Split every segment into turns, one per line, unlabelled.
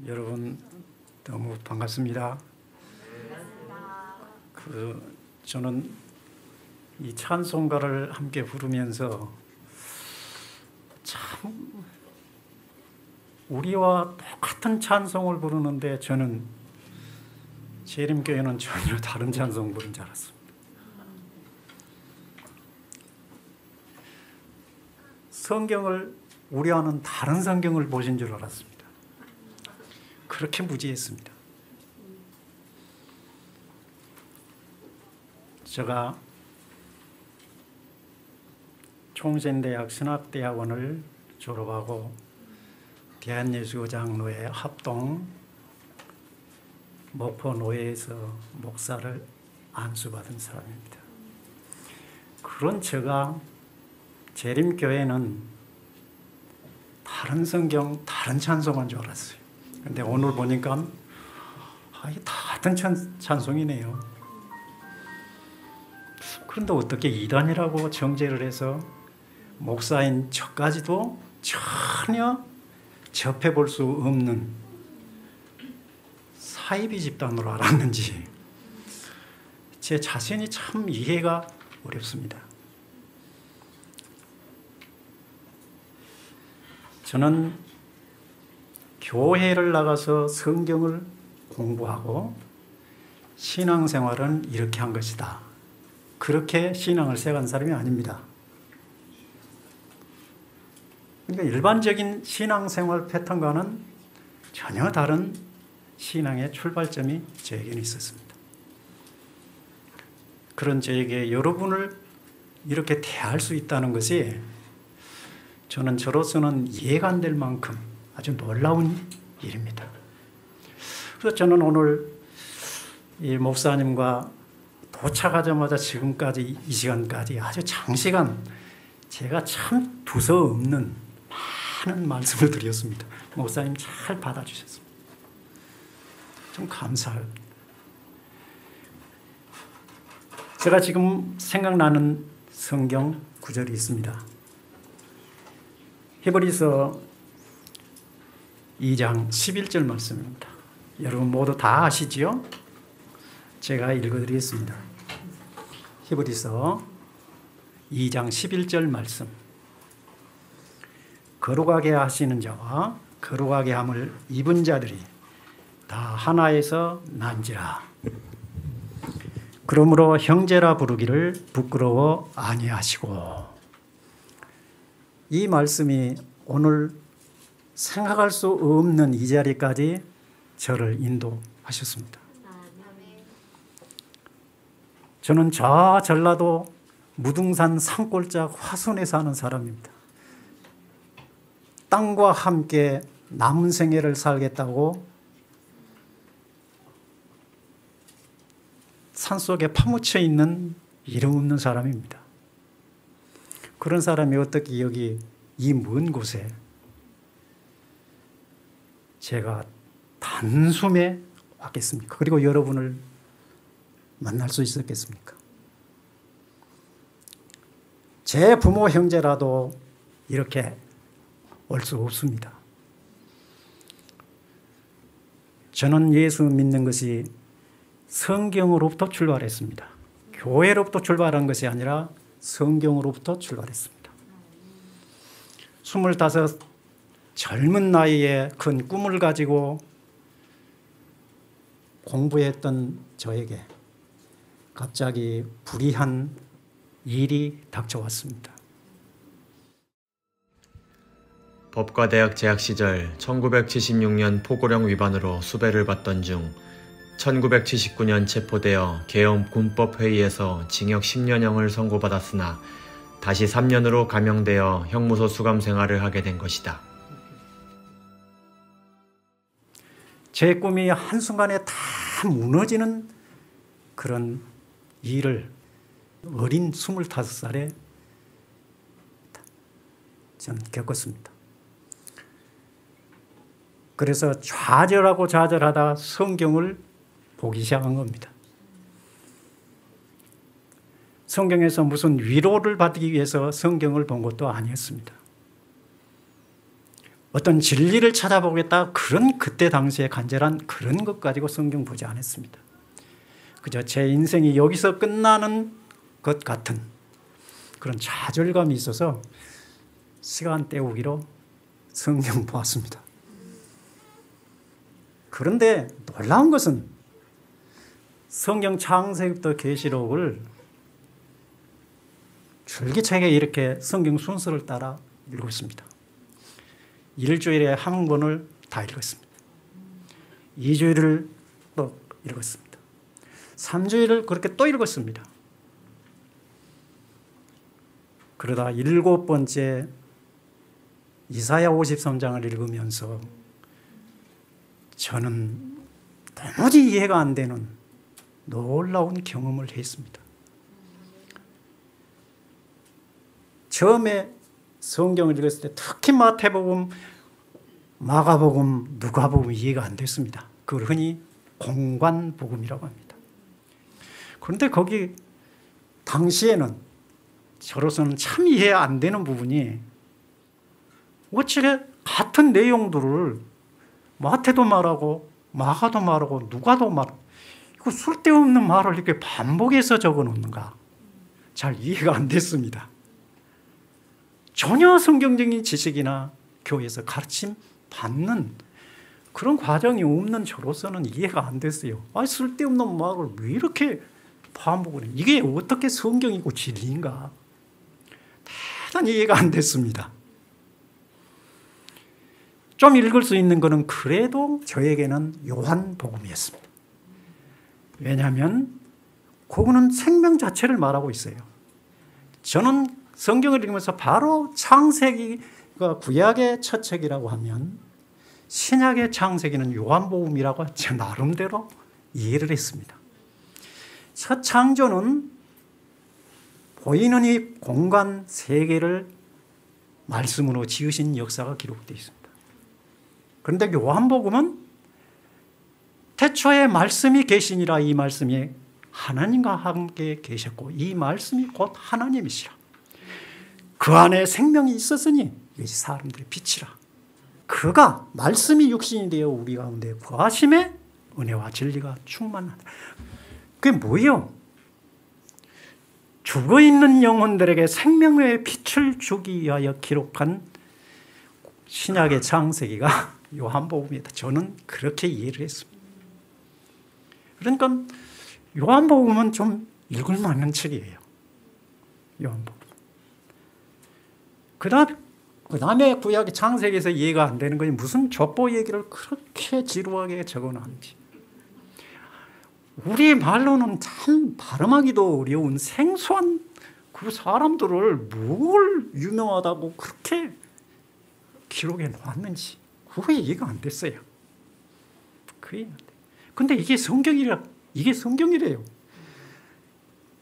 여러분 너무 반갑습니다. 저는 이 찬송가를 함께 부르면서 참 우리와 똑같은 찬송을 부르는데 저는 재림교회는 전혀 다른 찬송 부른 줄 알았습니다. 성경을 우리와는 다른 성경을 보신 줄 알았습니다. 그렇게 무지했습니다. 제가 총sen대학 신학대학원을 졸업하고 대한예수교장로회 합동 목포노회에서 목사를 안수받은 사람입니다. 그런 제가 재림교회는 다른 성경, 다른 찬송한 줄 알았어요. 근데 오늘 보니까 이게 같은 찬송이네요. 그런데 어떻게 이단이라고 정죄를 해서 목사인 저까지도 전혀 접해볼 수 없는 사이비 집단으로 알았는지 제 자신이 참 이해가 어렵습니다. 저는 교회를 나가서 성경을 공부하고 신앙생활은 이렇게 한 것이다. 그렇게 신앙을 세간 사람이 아닙니다. 그러니까 일반적인 신앙생활 패턴과는 전혀 다른 신앙의 출발점이 저에게는 있었습니다. 그런 저에게 여러분을 이렇게 대할 수 있다는 것이 저는 저로서는 이해가 안 될 만큼 아주 놀라운 일입니다. 그래서 저는 오늘 이 목사님과 도착하자마자 지금까지 이 시간까지 아주 장시간 제가 참 두서없는 많은 말씀을 드렸습니다. 목사님 잘 받아주셨습니다. 좀 감사합니다. 제가 지금 생각나는 성경 구절이 있습니다. 히브리서 2장 11절 말씀입니다. 여러분 모두 다 아시지요? 제가 읽어드리겠습니다. 히브리서 2장 11절 말씀. 거룩하게 하시는 자와 거룩하게 함을 입은 자들이 다 하나에서 난지라. 그러므로 형제라 부르기를 부끄러워 아니하시고. 이 말씀이 오늘 생각할 수 없는 이 자리까지 저를 인도하셨습니다. 저는 저 전라도 무등산 산골짝 화순에 사는 사람입니다. 땅과 함께 남은 생애를 살겠다고 산속에 파묻혀 있는 이름 없는 사람입니다. 그런 사람이 어떻게 여기 이 먼 곳에 제가 단숨에 왔겠습니까? 그리고 여러분을 만날 수 있었겠습니까? 제 부모 형제라도 이렇게 올 수 없습니다. 저는 예수 믿는 것이 성경으로부터 출발했습니다. 교회로부터 출발한 것이 아니라 성경으로부터 출발했습니다. 25 젊은 나이에 큰 꿈을 가지고 공부했던 저에게 갑자기 불의한 일이 닥쳐왔습니다.
법과대학 재학 시절 1976년 포고령 위반으로 수배를 받던 중 1979년 체포되어 계엄 군법회의에서 징역 10년형을 선고받았으나 다시 3년으로 감형되어 형무소 수감 생활을 하게 된 것이다.
제 꿈이 한순간에 다 무너지는 그런 일을 어린 25살에 저는 겪었습니다. 그래서 좌절하고 좌절하다 성경을 보기 시작한 겁니다. 성경에서 무슨 위로를 받기 위해서 성경을 본 것도 아니었습니다. 어떤 진리를 찾아보겠다 그런 그때 당시에 간절한 그런 것 가지고 성경 보지 않았습니다. 그저 제 인생이 여기서 끝나는 것 같은 그런 좌절감이 있어서 시간 때우기로 성경 보았습니다. 그런데 놀라운 것은 성경 창세기부터 계시록을 줄기차게 이렇게 성경 순서를 따라 읽었습니다. 일주일에 한 권을 다 읽었습니다. 2주일을 또 읽었습니다. 3주일을 그렇게 또 읽었습니다. 그러다 7번째 이사야 53장을 읽으면서 저는 도무지 이해가 안 되는 놀라운 경험을 했습니다. 처음에 성경을 읽었을 때 특히 마태복음, 마가복음, 누가복음 이해가 안 됐습니다. 그걸 흔히 공관복음이라고 합니다. 그런데 거기 당시에는 저로서는 참 이해 안 되는 부분이 어찌게 같은 내용들을 마태도 말하고 마가도 말하고 누가도 말하고 이거 쓸데없는 말을 이렇게 반복해서 적어 놓는가 잘 이해가 안 됐습니다. 전혀 성경적인 지식이나 교회에서 가르침 받는 그런 과정이 없는 저로서는 이해가 안 됐어요. 쓸데없는 말을 왜 이렇게 반복을 해? 이게 어떻게 성경이고 진리인가? 대단히 이해가 안 됐습니다. 좀 읽을 수 있는 것은 그래도 저에게는 요한복음이었습니다. 왜냐하면 그거는 생명 자체를 말하고 있어요. 저는 성경을 읽으면서 바로 창세기가 구약의 첫 책이라고 하면 신약의 창세기는 요한복음이라고 제 나름대로 이해를 했습니다. 첫 창조는 보이는 이 공간 세계를 말씀으로 지으신 역사가 기록되어 있습니다. 그런데 요한복음은 태초에 말씀이 계시니라 이 말씀이 하나님과 함께 계셨고 이 말씀이 곧 하나님이시라. 그 안에 생명이 있었으니 이것이 사람들의 빛이라. 그가 말씀이 육신이 되어 우리 가운데 거하심에 은혜와 진리가 충만하다. 그게 뭐예요? 죽어있는 영혼들에게 생명의 빛을 주기 위하여 기록한 신약의 창세기가 요한복음이다. 저는 그렇게 이해를 했습니다. 그러니까 요한복음은 좀 읽을 만한 책이에요. 요한복음. 그 다음에 구약의 창세기에서 이해가 안 되는 것이 무슨 족보 얘기를 그렇게 지루하게 적어놨는지. 우리 말로는 참 발음하기도 어려운 생소한 그 사람들을 뭘 유명하다고 그렇게 기록해 놓았는지 그게 이해가 안 됐어요. 그게 안 돼. 근데 이게 성경이래요.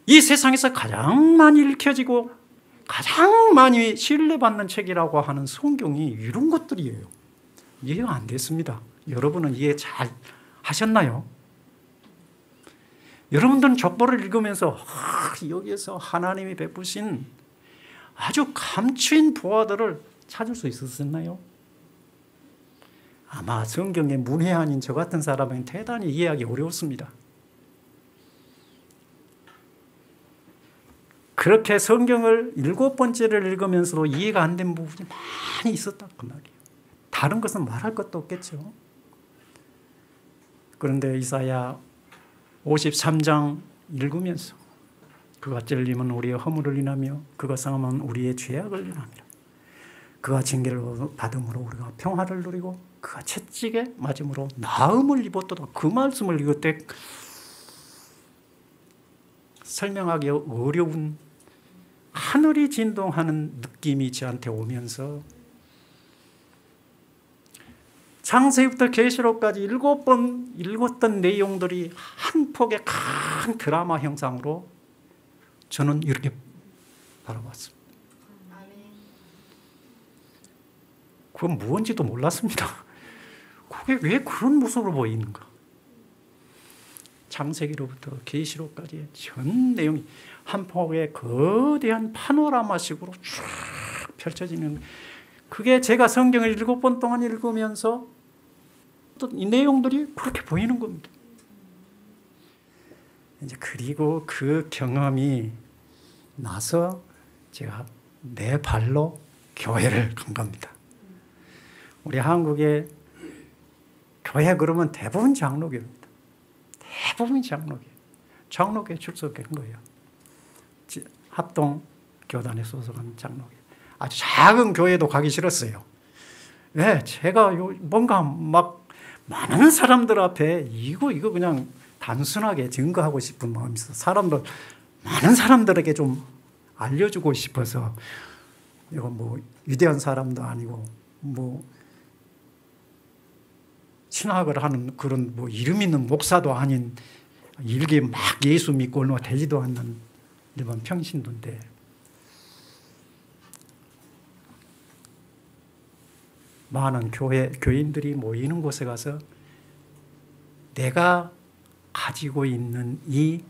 이 세상에서 가장 많이 읽혀지고 가장 많이 신뢰받는 책이라고 하는 성경이 이런 것들이에요. 이해가 안 됐습니다. 여러분은 이해 잘 하셨나요? 여러분들은 족보를 읽으면서 여기에서 하나님이 베푸신 아주 감추인 보화들을 찾을 수 있었나요? 아마 성경의 문외한인 저 같은 사람은 대단히 이해하기 어려웠습니다. 그렇게 성경을 7번째를 읽으면서도 이해가 안 된 부분이 많이 있었다 그 말이에요. 다른 것은 말할 것도 없겠죠. 그런데 이사야 53장 읽으면서 그가 찔림은 우리의 허물을 인하며 그가 상함은 우리의 죄악을 인함이라. 그가 징계를 받음으로 우리가 평화를 누리고 그가 채찍에 맞음으로 나음을 입었도다. 그 말씀을 읽을 때 설명하기 어려운 하늘이 진동하는 느낌이 저한테 오면서 창세기부터 계시록까지 7번 읽었던 내용들이 한 폭의 큰 드라마 형상으로 저는 이렇게 바라봤습니다. 그건 무언지도 몰랐습니다. 그게 왜 그런 모습으로 보이는가? 창세기로부터 계시록까지 전 내용이 한 폭의 거대한 파노라마식으로 쫙 펼쳐지는 그게 제가 성경을 7번 동안 읽으면서 또 이 내용들이 그렇게 보이는 겁니다. 이제 그리고 그 경험이 나서 제가 내 발로 교회를 간 겁니다. 우리 한국의 교회 그러면 대부분 장로교입니다. 대부분 장로교예요. 장로교에 출석한 거예요. 합동 교단에 소속한 장로교. 아주 작은 교회도 가기 싫었어요. 왜? 제가 뭔가 막 많은 사람들 앞에 이거 그냥 단순하게 증거하고 싶은 마음이 있어서 많은 사람들에게 좀 알려주고 싶어서, 이거 뭐 위대한 사람도 아니고 뭐 신학을 하는 그런 뭐 이름 있는 목사도 아닌, 일개 막 예수 믿고 얼마 되지도 않는 일반 평신도인데, 많은 교인들이 모이는 곳에 가서 내가 가지고 있는 이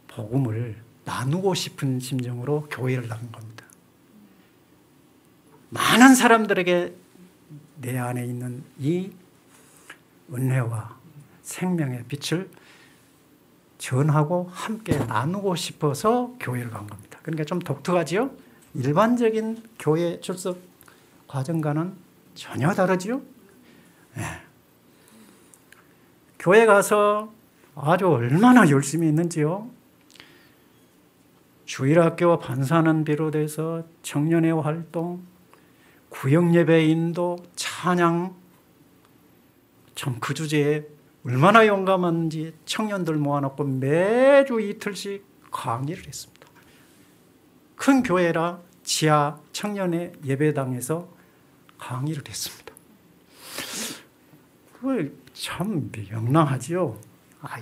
복음을 나누고 싶은 심정으로 교회를 나간 겁니다. 많은 사람들에게 내 안에 있는 이 은혜와 생명의 빛을 전하고 함께 나누고 싶어서 교회를 간 겁니다. 그러니까 좀 독특하지요? 일반적인 교회 출석 과정과는 전혀 다르지요? 네. 교회 가서 아주 얼마나 열심히 했는지요? 주일학교 반사는 비롯해서 청년회 활동, 구역예배 인도, 찬양, 참 그 주제에 얼마나 용감한지 청년들 모아놓고 매주 이틀씩 강의를 했습니다. 큰 교회라 지하 청년회 예배당에서 강의를 했습니다. 그걸 참 명랑하지요.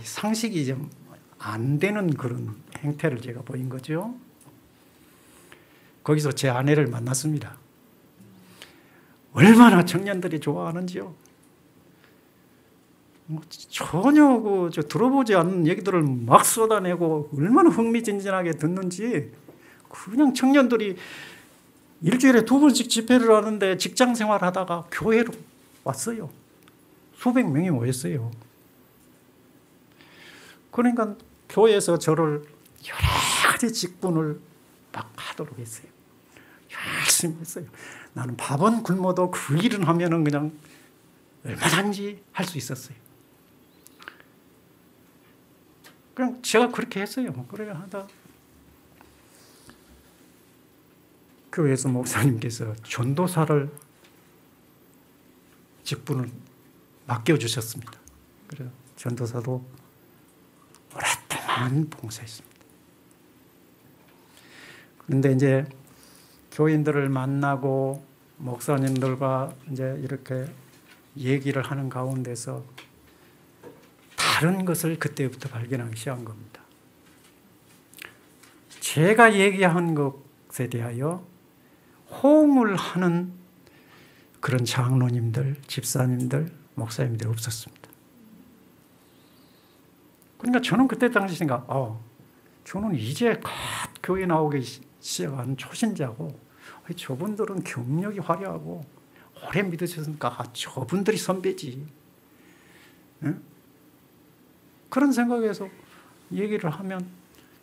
상식이 좀 안 되는 그런 행태를 제가 보인 거죠. 거기서 제 아내를 만났습니다. 얼마나 청년들이 좋아하는지요. 전혀 들어보지 않는 얘기들을 막 쏟아내고 얼마나 흥미진진하게 듣는지. 그냥 청년들이 일주일에 2번씩 집회를 하는데 직장 생활하다가 교회로 왔어요. 수백 명이 모였어요. 그러니까 교회에서 저를 여러 가지 직분을 막 하도록 했어요. 열심히 했어요. 나는 밥은 굶어도 그 일은 하면은 그냥 얼마든지 할 수 있었어요. 그냥 제가 그렇게 했어요. 그래 하다 교회에서 목사님께서 전도사를 직분을 맡겨주셨습니다. 그래서 전도사도 오랫동안 봉사했습니다. 그런데 이제 교인들을 만나고 목사님들과 이제 이렇게 얘기를 하는 가운데서 다른 것을 그때부터 발견하기 시작한 겁니다. 제가 얘기한 것에 대하여 호응을 하는 그런 장로님들, 집사님들, 목사님들이 없었습니다. 그러니까 저는 그때 당시 생각, 저는 이제 갓 교회 나오기 시작한 초신자고, 저분들은 경력이 화려하고 오래 믿으셨으니까 저분들이 선배지. 응? 그런 생각에서 얘기를 하면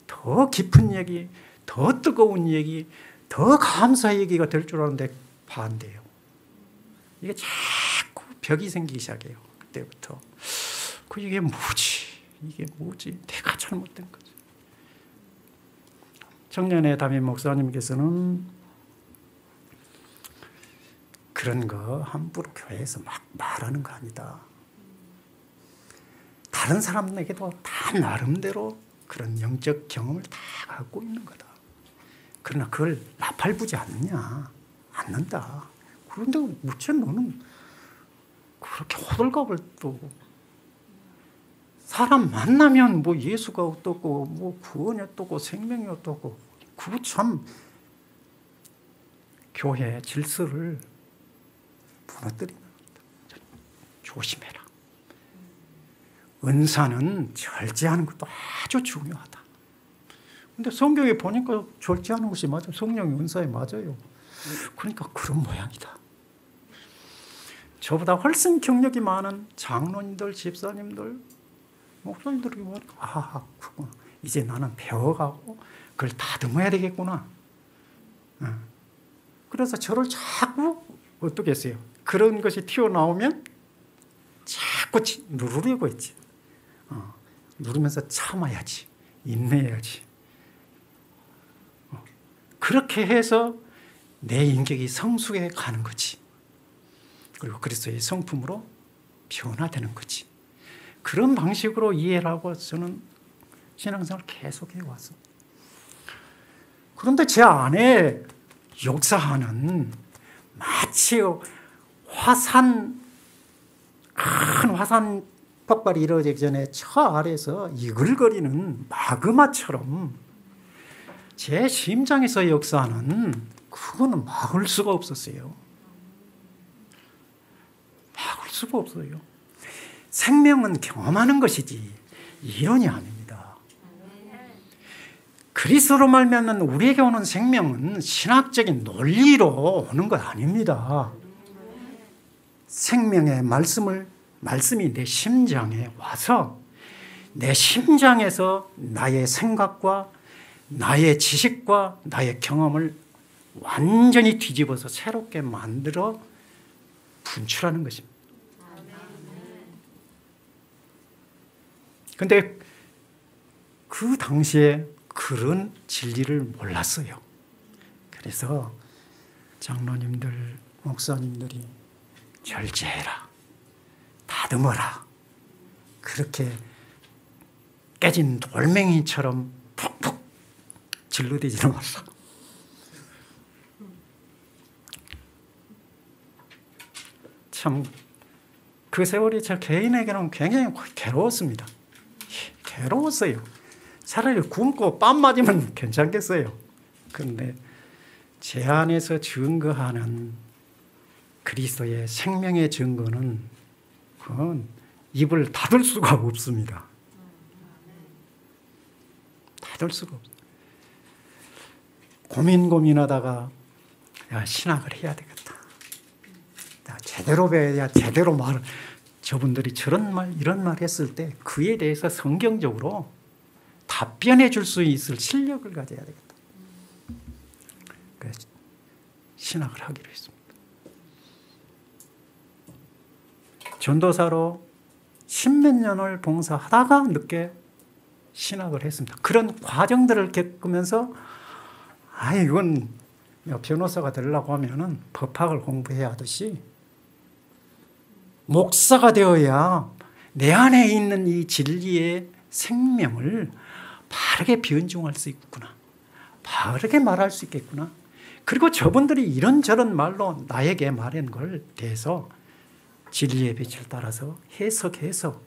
더 깊은 얘기, 더 뜨거운 얘기, 더 감사 얘기가 될 줄 알았는데 반대예요. 이게 자꾸 벽이 생기기 시작해요. 그때부터. 이게 뭐지? 이게 뭐지? 내가 잘못된 거지. 청년회 담임 목사님께서는 그런 거 함부로 교회에서 막 말하는 거 아니다. 다른 사람에게도 다 나름대로 그런 영적 경험을 다 갖고 있는 거다. 그러나 그걸 나팔부지 않는다. 그런데 무채 너는 그렇게 호들갑을 떠고, 사람 만나면 뭐 예수가 어떻고 뭐 구원이 어떻고 생명이 어떻고, 그거 참 교회 질서를 무너뜨리는 거다. 조심해라. 은사는 절제하는 것도 아주 중요하다. 근데 성경에 보니까 절제하는 것이 맞아요. 성령의 은사에 맞아요. 그러니까 그런 모양이다. 저보다 훨씬 경력이 많은 장로님들, 집사님들, 목사님들이 보니까 그렇구나. 이제 나는 배워가고 그걸 다듬어야 되겠구나. 그래서 저를 자꾸 어떻게 했어요? 그런 것이 튀어나오면 자꾸 누르려고 했지. 누르면서 참아야지. 인내해야지. 그렇게 해서 내 인격이 성숙해 가는 거지. 그리고 그리스도의 성품으로 변화되는 거지. 그런 방식으로 이해를 하고 저는 신앙생활을 계속해 왔어. 그런데 제 안에 역사하는 마치 큰 화산 폭발이 이루어지기 전에 저 아래에서 이글거리는 마그마처럼 제 심장에서 역사하는 그거는 막을 수가 없었어요. 막을 수가 없어요. 생명은 경험하는 것이지 이론이 아닙니다. 그리스도로 말미암아 우리에게 오는 생명은 신학적인 논리로 오는 것 아닙니다. 생명의 말씀이 내 심장에 와서 내 심장에서 나의 생각과 나의 지식과 나의 경험을 완전히 뒤집어서 새롭게 만들어 분출하는 것입니다. 그런데 그 당시에 그런 진리를 몰랐어요. 그래서 장로님들, 목사님들이 절제해라, 다듬어라, 그렇게 깨진 돌멩이처럼 푹푹 질러대지는 말라. 참 그 세월이 저 개인에게는 굉장히 괴로웠습니다. 괴로웠어요. 차라리 굶고 뺨 맞으면 괜찮겠어요. 그런데 제 안에서 증거하는 그리스도의 생명의 증거는 그건 입을 닫을 수가 없습니다. 닫을 수가 없어요. 고민하다가 야, 신학을 해야 되겠다. 제대로 배워야 제대로 말. 저분들이 저런 말 이런 말 했을 때 그에 대해서 성경적으로 답변해 줄 수 있을 실력을 가져야 되겠다. 그래서 신학을 하기로 했습니다. 전도사로 10몇 년을 봉사하다가 늦게 신학을 했습니다. 그런 과정들을 겪으면서 이건 변호사가 되려고 하면은 법학을 공부해야 하듯이 목사가 되어야 내 안에 있는 이 진리의 생명을 바르게 변증할 수 있구나. 바르게 말할 수 있겠구나. 그리고 저분들이 이런저런 말로 나에게 말한 걸 대해서 진리의 빛을 따라서 해석해서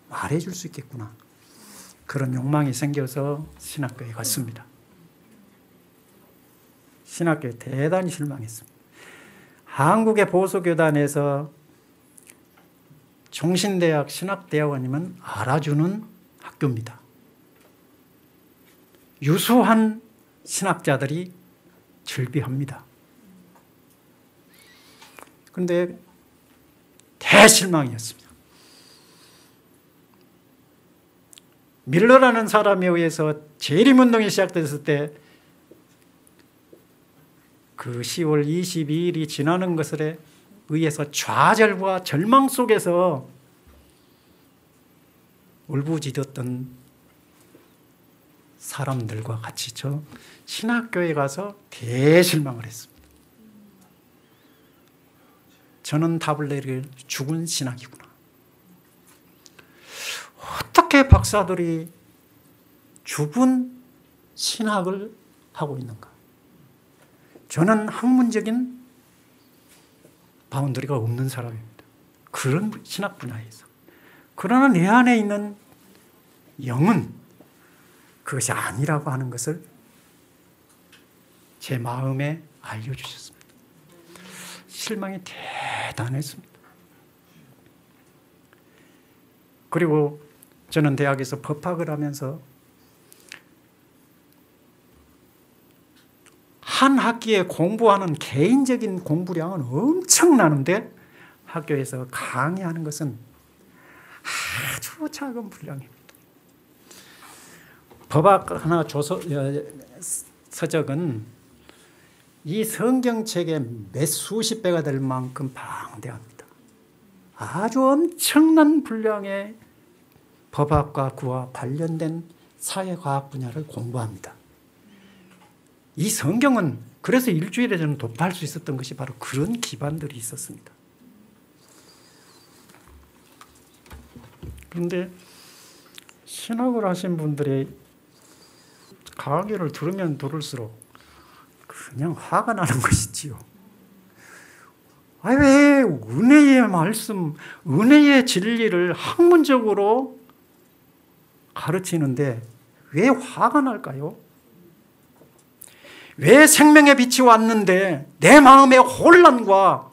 말해줄 수 있겠구나. 그런 욕망이 생겨서 신학교에 갔습니다. 신학교에 대단히 실망했습니다. 한국의 보수교단에서 종신대학 신학대학원이면 알아주는 학교입니다. 유수한 신학자들이 즐비합니다. 그런데 대실망이었습니다. 밀러라는 사람에 의해서 재림운동이 시작됐을 때 그 10월 22일이 지나는 것에 의해서 좌절과 절망 속에서 울부짖었던 사람들과 같이 저 신학교에 가서 대실망을 했습니다. 저는 답을 내리길 죽은 신학이구나. 어떻게 박사들이 죽은 신학을 하고 있는가? 저는 학문적인 바운더리가 없는 사람입니다. 그런 신학 분야에서. 그러나 내 안에 있는 영은 그것이 아니라고 하는 것을 제 마음에 알려주셨습니다. 실망이 대단했습니다. 그리고 저는 대학에서 법학을 하면서 한 학기에 공부하는 개인적인 공부량은 엄청나는데 학교에서 강의하는 것은 아주 작은 분량입니다. 법학 하나 서적은 이 성경책의 몇 수십 배가 될 만큼 방대합니다. 아주 엄청난 분량의 법학과 그와 관련된 사회과학 분야를 공부합니다. 이 성경은 그래서 일주일에 저는 도파할 수 있었던 것이 바로 그런 기반들이 있었습니다. 그런데 신학을 하신 분들의 강의를 들으면 들을수록 그냥 화가 나는 것이지요. 왜 은혜의 말씀, 은혜의 진리를 학문적으로 가르치는데 왜 화가 날까요? 왜 생명의 빛이 왔는데 내 마음에 혼란과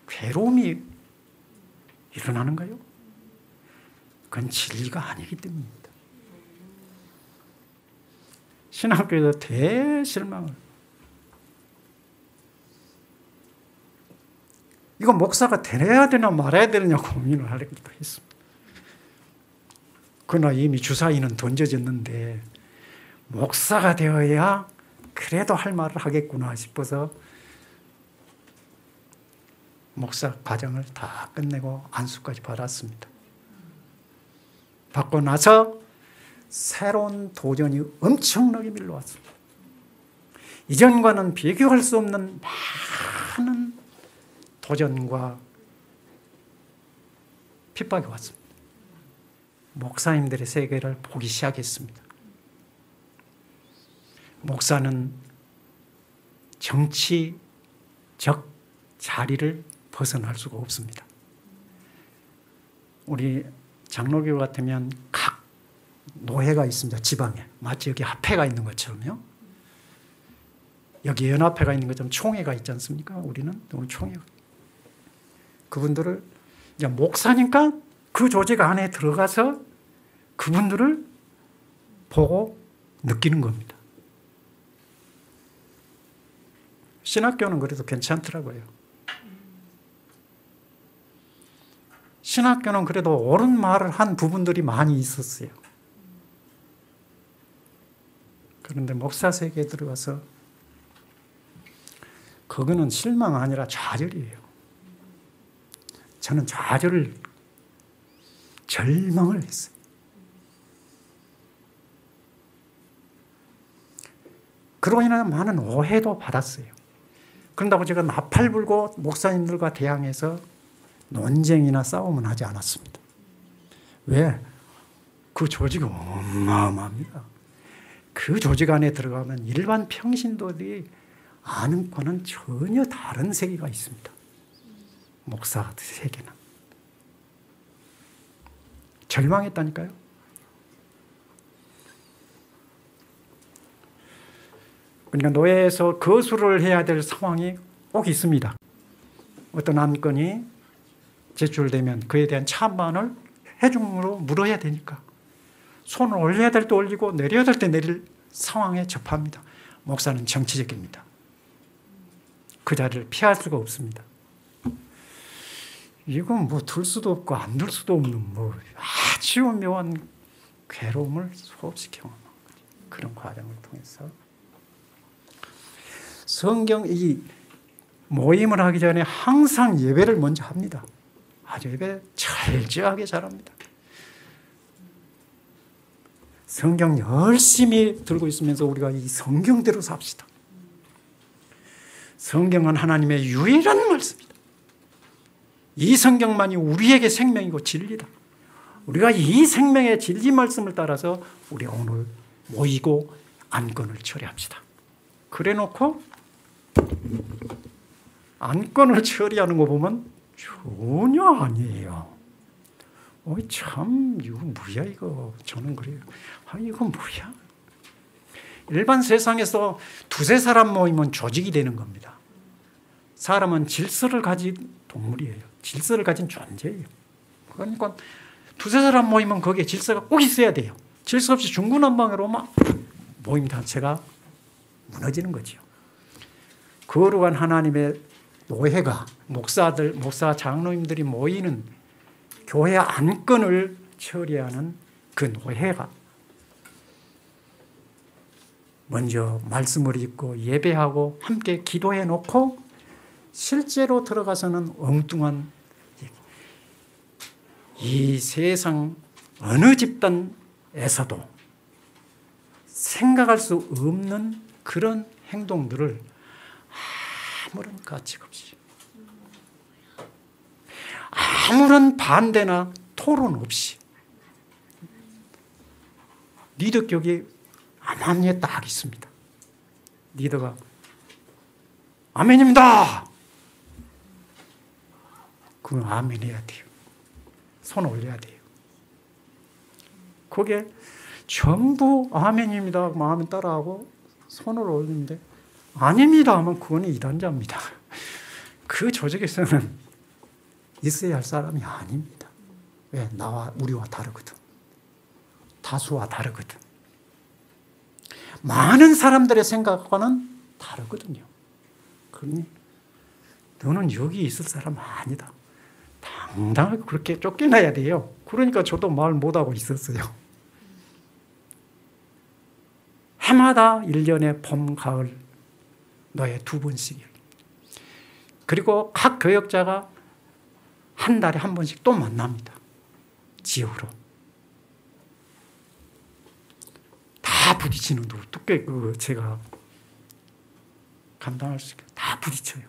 괴로움이 일어나는가요? 그건 진리가 아니기 때문입니다. 신학교에서 대실망을. 이거 목사가 되어야 되나 말아야 되느냐 고민을 하기도 했습니다. 그러나 이미 주사위는 던져졌는데 목사가 되어야 그래도 할 말을 하겠구나 싶어서 목사 과정을 다 끝내고 안수까지 받았습니다. 받고 나서 새로운 도전이 엄청나게 밀려왔습니다. 이전과는 비교할 수 없는 많은 도전과 핍박이 왔습니다. 목사님들의 세계를 보기 시작했습니다. 목사는 정치적 자리를 벗어날 수가 없습니다. 우리 장로교 같으면 각 노회가 있습니다. 지방에. 마치 여기 합회가 있는 것처럼요. 여기 연합회가 있는 것처럼 총회가 있지 않습니까? 우리는 총회가. 그분들을 목사니까 그 조직 안에 들어가서 그분들을 보고 느끼는 겁니다. 신학교는 그래도 괜찮더라고요. 신학교는 그래도 옳은 말을 한 부분들이 많이 있었어요. 그런데 목사 세계에 들어가서 그거는 실망 아니라 좌절이에요. 저는 절망을 했어요. 그로 인해 많은 오해도 받았어요. 그런다고 제가 나팔 불고 목사님들과 대항해서 논쟁이나 싸움은 하지 않았습니다. 왜? 그 조직이 어마어마합니다. 그 조직 안에 들어가면 일반 평신도들이 아는 거는 전혀 다른 세계가 있습니다. 목사 세계는. 절망했다니까요. 그러니까 노예에서 거수를 해야 될 상황이 꼭 있습니다. 어떤 안건이 제출되면 그에 대한 찬반을 회중으로 물어야 되니까 손을 올려야 될 때 올리고 내려야 될 때 내릴 상황에 접합니다. 목사는 정치적입니다. 그 자리를 피할 수가 없습니다. 이건 들 수도 없고 안 들 수도 없는 아주 묘한 괴로움을 수없이 경험한 거죠. 그런 과정을 통해서 성경 이 모임을 하기 전에 항상 예배를 먼저 합니다. 아주 예배 철저하게 잘합니다. 성경 열심히 들고 있으면서 우리가 이 성경대로 삽시다. 성경은 하나님의 유일한 말씀이다. 이 성경만이 우리에게 생명이고 진리다. 우리가 이 생명의 진리 말씀을 따라서 우리가 오늘 모이고 안건을 처리합시다. 그래 놓고 안건을 처리하는 거 보면 전혀 아니에요. 참 이거 뭐야 이거. 저는 그래요. 이거 뭐야. 일반 세상에서 두세 사람 모이면 조직이 되는 겁니다. 사람은 질서를 가진 동물이에요. 질서를 가진 존재예요. 그러니까 두세 사람 모이면 거기에 질서가 꼭 있어야 돼요. 질서 없이 중구난방으로 막 모임 자체가 무너지는 거죠. 거룩한 하나님의 노회가 목사들, 목사 장로님들이 모이는 교회 안건을 처리하는 그 노회가 먼저 말씀을 읽고 예배하고 함께 기도해 놓고 실제로 들어가서는 엉뚱한 얘기. 이 세상 어느 집단에서도 생각할 수 없는 그런 행동들을 아무런 가책 없이 아무런 반대나 토론 없이 리더격이 암암리에 딱 있습니다. 리더가 아멘입니다. 그럼 아멘 해야 돼요. 손 올려야 돼요. 거기에 전부 아멘입니다 하고 아멘 따라하고 손을 올리는데 아닙니다 하면 그거는 이단자입니다. 그 조직에서는 있어야 할 사람이 아닙니다. 왜? 나와 우리와 다르거든. 다수와 다르거든. 많은 사람들의 생각과는 다르거든요. 그러니 너는 여기 있을 사람 아니다. 당당하게 그렇게 쫓겨나야 돼요. 그러니까 저도 말 못하고 있었어요. 해마다 1년에 봄, 가을 노예 2번씩. 그리고 각 교역자가 한 달에 한 번씩 또 만납니다. 지역으로. 다 부딪히는데 어떻게 제가 감당할 수 있게 다 부딪혀요.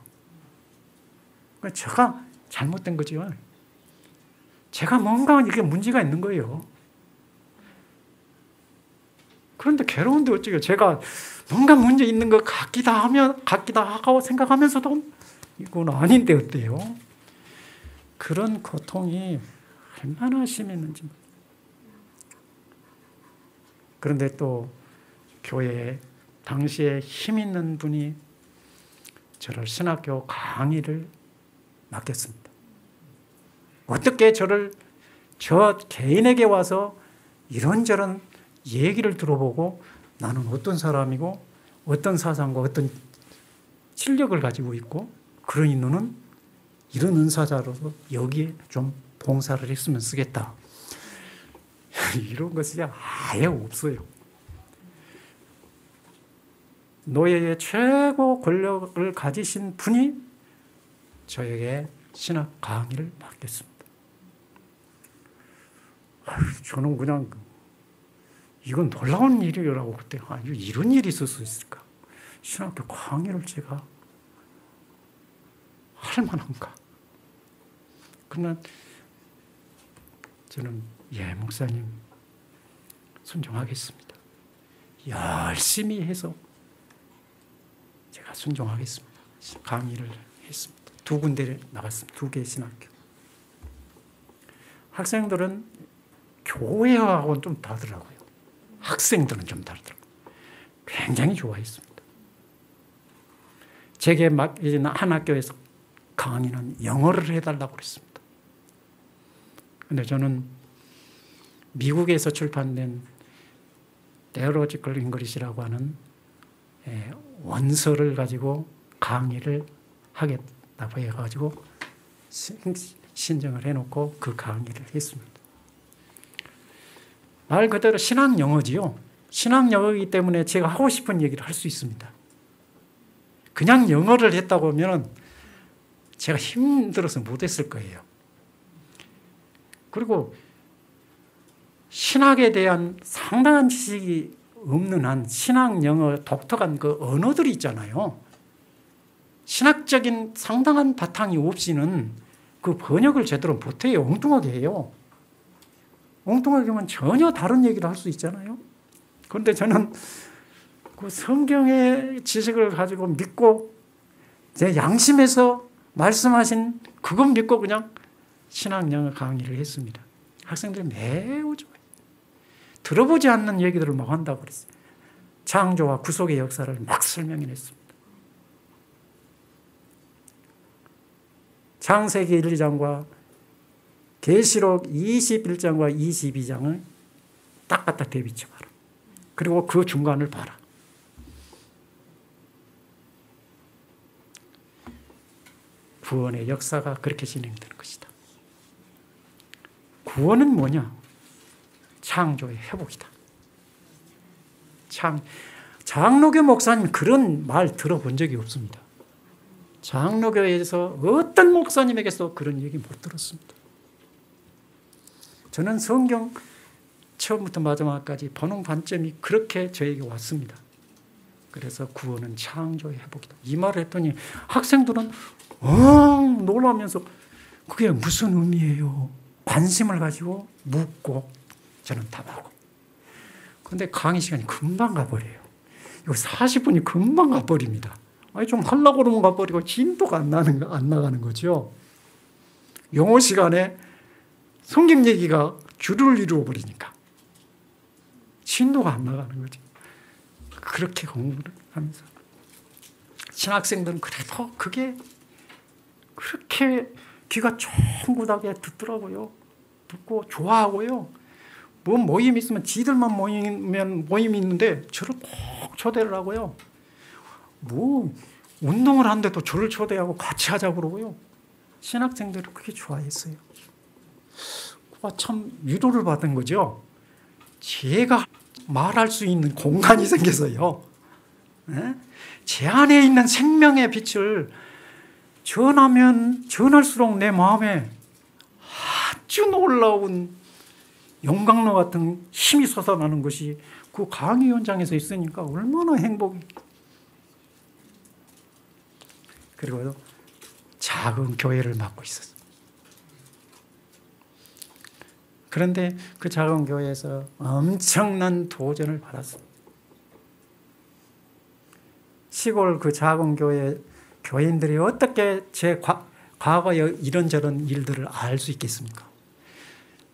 그러니까 제가 잘못된 거죠. 제가 뭔가 이게 문제가 있는 거예요. 그런데 괴로운데 어쩌게요. 제가 뭔가 문제 있는 것 같기도 하고 생각하면서도 이건 아닌데 어때요? 그런 고통이 얼마나 심했는지. 그런데 또 교회에 당시에 힘 있는 분이 저를 신학교 강의를 맡겼습니다. 어떻게 저 개인에게 와서 이런저런 얘기를 들어보고 나는 어떤 사람이고 어떤 사상과 어떤 실력을 가지고 있고 그러니 너는 이런 은사자로서 여기에 좀 봉사를 했으면 쓰겠다. 이런 것이 아예 없어요. 노예의 최고 권력을 가지신 분이 저에게 신학 강의를 맡겼습니다. 저는 그냥 이건 놀라운 일이라고 그때 이런 일이 있을 수 있을까? 신학교 강의를 제가 할 만한가? 그러나 저는 목사님 순종하겠습니다. 열심히 해서 제가 순종하겠습니다. 강의를 했습니다. 2군데를 나갔습니다. 2개의 신학교. 학생들은 교회하고는 좀 다르더라고요. 학생들은 좀 다르더라고요. 굉장히 좋아했습니다. 제게 맡겨진 한 학교에서 강의는 영어를 해달라고 그랬습니다. 그런데 저는 미국에서 출판된 Theological English라고 하는 원서를 가지고 강의를 하겠다고 해가지고 신청을 해놓고 그 강의를 했습니다. 말 그대로 신학 영어지요. 신학 영어이기 때문에 제가 하고 싶은 얘기를 할 수 있습니다. 그냥 영어를 했다고 하면 제가 힘들어서 못했을 거예요. 그리고 신학에 대한 상당한 지식이 없는 한 신학 영어 독특한 그 언어들이 있잖아요. 신학적인 상당한 바탕이 없이는 그 번역을 제대로 못해요. 엉뚱하게 해요. 엉뚱하게 하면 전혀 다른 얘기를 할 수 있잖아요. 그런데 저는 그 성경의 지식을 가지고 믿고 제 양심에서 말씀하신 그것 믿고 그냥 신학 영어 강의를 했습니다. 학생들이 매우 좋아요. 들어보지 않는 얘기들을 막 한다고 그랬어요. 창조와 구속의 역사를 막 설명했습니다. 창세기 1, 2장과 계시록 21장과 22장을 딱 갖다 대비쳐 봐라. 그리고 그 중간을 봐라. 구원의 역사가 그렇게 진행되는 것이다. 구원은 뭐냐? 창조의 회복이다. 장로교 목사님 그런 말 들어본 적이 없습니다. 장로교에서 어떤 목사님에게서 그런 얘기 못 들었습니다. 저는 성경 처음부터 마지막까지 보는 관점이 그렇게 저에게 왔습니다. 그래서 구원은 창조의 회복이다. 이 말을 했더니 학생들은 놀라면서 그게 무슨 의미예요? 관심을 가지고 묻고 저는 답하고. 그런데 강의 시간이 금방 가버려요. 이거 40분이 금방 가버립니다. 아니 좀 하려고 그러면 가버리고 진도가 안 나가는 거죠. 영어 시간에 성경 얘기가 주를 이루어버리니까 진도가 안 나가는 거죠. 그렇게 공부를 하면서 신학생들은 그래도 그게 그렇게 귀가 쫑긋하게 듣더라고요. 듣고 좋아하고요. 뭐 모임 있으면 지들만 모임이 있는데 저를 꼭 초대를 하고요. 뭐 운동을 하는데도 저를 초대하고 같이 하자고 그러고요. 신학생들이 그게 좋아했어요. 참 위로를 받은 거죠. 제가 말할 수 있는 공간이 생겨서요. 제 안에 있는 생명의 빛을 전하면 전할수록 내 마음에 아주 놀라운 용광로 같은 힘이 솟아나는 것이 그 강의 현장에서 있으니까 얼마나 행복이. 그리고 작은 교회를 맡고 있었어요. 그런데 그 작은 교회에서 엄청난 도전을 받았습니다. 시골 그 작은 교회 교인들이 어떻게 제 과거의 이런저런 일들을 알 수 있겠습니까?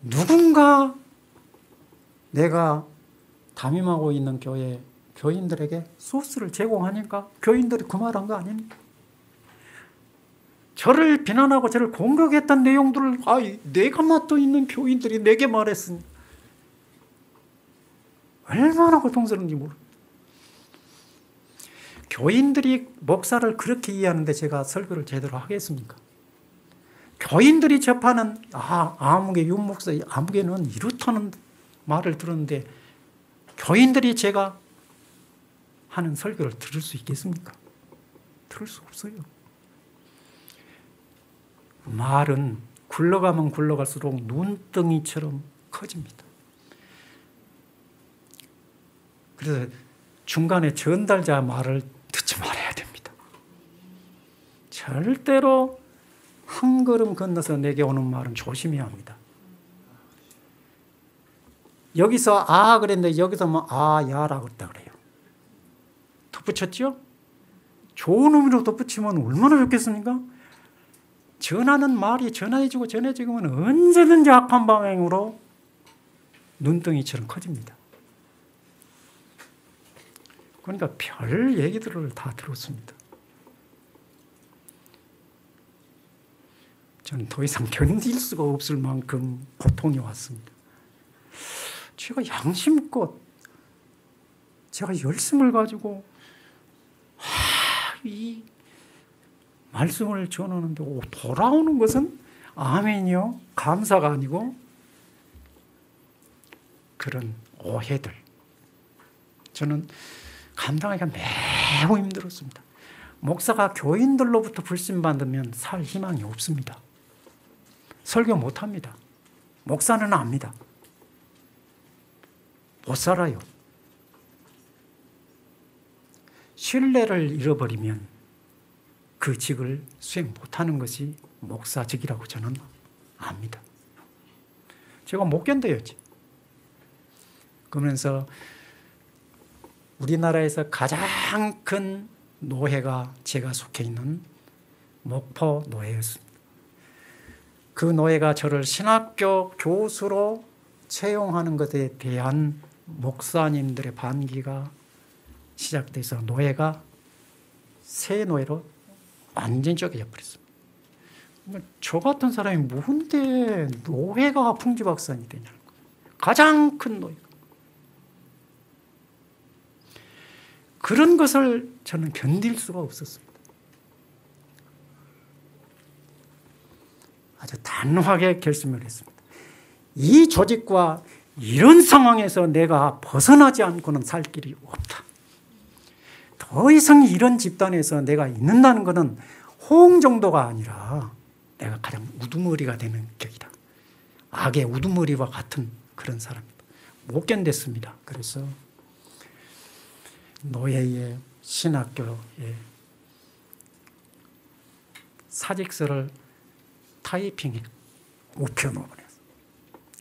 누군가 내가 담임하고 있는 교회 교인들에게 소스를 제공하니까 교인들이 그 말한 거 아닙니까? 저를 비난하고 저를 공격했던 내용들을 내가 맡고 있는 교인들이 내게 말했으니 얼마나 고통스러운지 모릅니다. 교인들이 목사를 그렇게 이해하는데 제가 설교를 제대로 하겠습니까? 교인들이 접하는 아무개 윤목사 아무개는 이렇다는 말을 들었는데 교인들이 제가 하는 설교를 들을 수 있겠습니까? 들을 수 없어요. 말은 굴러가면 굴러갈수록 눈덩이처럼 커집니다. 그래서 중간에 전달자 말을 듣지 말아야 됩니다. 절대로 한 걸음 건너서 내게 오는 말은 조심해야 합니다. 여기서 그랬는데 여기서 야라고 했다 그래요. 덧붙였죠? 좋은 의미로 덧붙이면 얼마나 좋겠습니까? 전하는 말이 전해지고 전해지면 언제든지 악한 방향으로 눈덩이처럼 커집니다. 그러니까 별 얘기들을 다 들었습니다. 저는 더 이상 견딜 수가 없을 만큼 고통이 왔습니다. 제가 양심껏 제가 열심을 가지고 이 말씀을 전하는데 돌아오는 것은 아멘이요 감사가 아니고 그런 오해들. 저는 감당하기가 매우 힘들었습니다. 목사가 교인들로부터 불신받으면 살 희망이 없습니다. 설교 못합니다. 목사는 압니다. 못 살아요. 신뢰를 잃어버리면 그 직을 수행 못하는 것이 목사직이라고 저는 압니다. 제가 못 견뎌야지. 그러면서 우리나라에서 가장 큰 노회가 제가 속해 있는 목포 노회였습니다. 그 노회가 저를 신학교 교수로 채용하는 것에 대한 목사님들의 반기가 시작돼서 노회가 새 노회로 완전히 쪼개져 버렸습니다. 저 같은 사람이 뭔데 노회가 풍지박산이 되냐는 거예요. 가장 큰 노회가. 그런 것을 저는 견딜 수가 없었습니다. 아주 단호하게 결심을 했습니다. 이 조직과 이런 상황에서 내가 벗어나지 않고는 살 길이 없다. 더 이상 이런 집단에서 내가 있는다는 것은 호응 정도가 아니라 내가 가장 우두머리가 되는 격이다. 악의 우두머리와 같은 그런 사람입니다. 못 견뎠습니다. 그래서 노예의 신학교에 사직서를 타이핑해 우편으로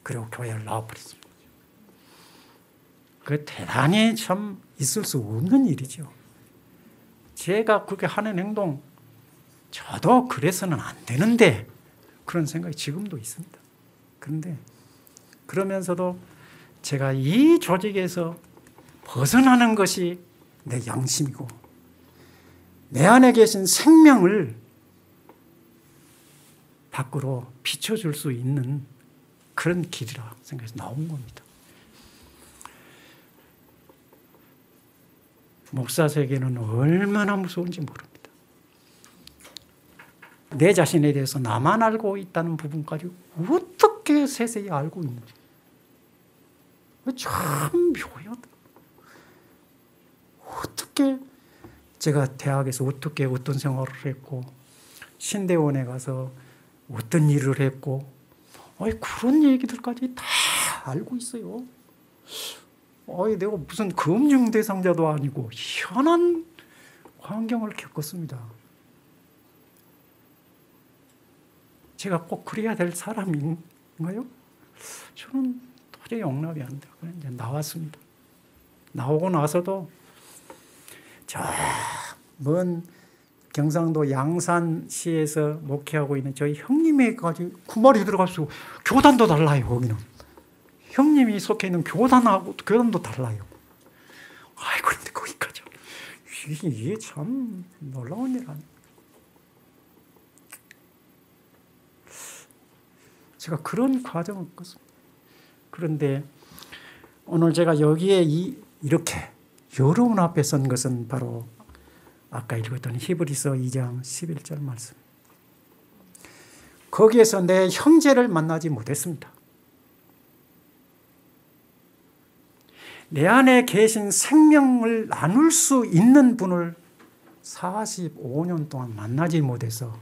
그리고 교회를 나와버렸습니다. 그 대단히 참 있을 수 없는 일이죠. 제가 그렇게 하는 행동, 저도 그래서는 안 되는데 그런 생각이 지금도 있습니다. 그런데 그러면서도 제가 이 조직에서 벗어나는 것이 내 양심이고 내 안에 계신 생명을 밖으로 비춰줄 수 있는 그런 길이라 생각해서 나온 겁니다. 목사 세계는 얼마나 무서운지 모릅니다. 내 자신에 대해서 나만 알고 있다는 부분까지 어떻게 세세히 알고 있는지 참 묘하다. 어떻게 제가 대학에서 어떻게 어떤 생활을 했고 신대원에 가서 어떤 일을 했고 그런 얘기들까지 다 알고 있어요. 내가 무슨 검증 대상자도 아니고 희한한 환경을 겪었습니다. 제가 꼭 그래야 될 사람인가요? 저는 도저히 용납이 안 돼요. 그래서 이제 나왔습니다. 나오고 나서도 저 먼 경상도 양산시에서 목회하고 있는 저희 형님에까지 그 말이 들어갔어요. 교단도 달라요. 거기는 형님이 속해 있는 교단도 달라요. 그런데 거기까지 이게 참 놀라운 일 아니에요. 제가 그런 과정을 겪었습니다. 그런데 오늘 제가 여기에 이렇게 여러분 앞에 선 것은 바로 아까 읽었던 히브리서 2장 11절 말씀. 거기에서 내 형제를 만나지 못했습니다. 내 안에 계신 생명을 나눌 수 있는 분을 45년 동안 만나지 못해서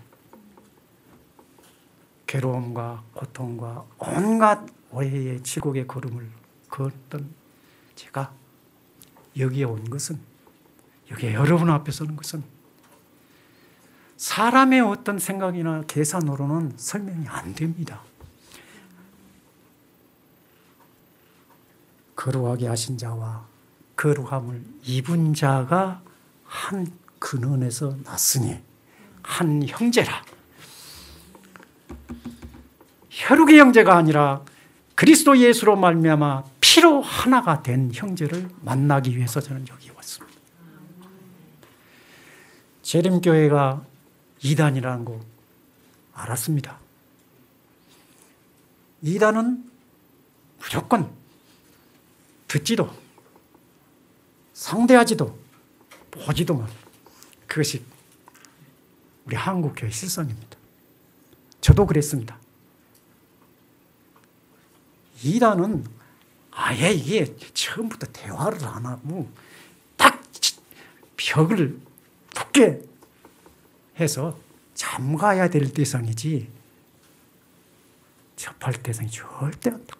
괴로움과 고통과 온갖 오해의 칠곡의 걸음을 걷던 제가 여기에 온 것은, 여기에 여러분 앞에 서는 것은 사람의 어떤 생각이나 계산으로는 설명이 안 됩니다. 거룩하게 하신 자와 거룩함을 입은 자가 한 근원에서 났으니 한 형제라. 혈육의 형제가 아니라 그리스도 예수로 말미암아 피로 하나가 된 형제를 만나기 위해서 저는 여기 왔습니다. 재림교회가 이단이라는 거 알았습니다. 이단은 무조건 듣지도 상대하지도 보지도 말. 그것이 우리 한국교회 실상입니다. 저도 그랬습니다. 이단은 아예 이게 처음부터 대화를 안 하고 딱 벽을 붙게 해서 잠가야 될 대상이지 접할 대상이 절대 않다.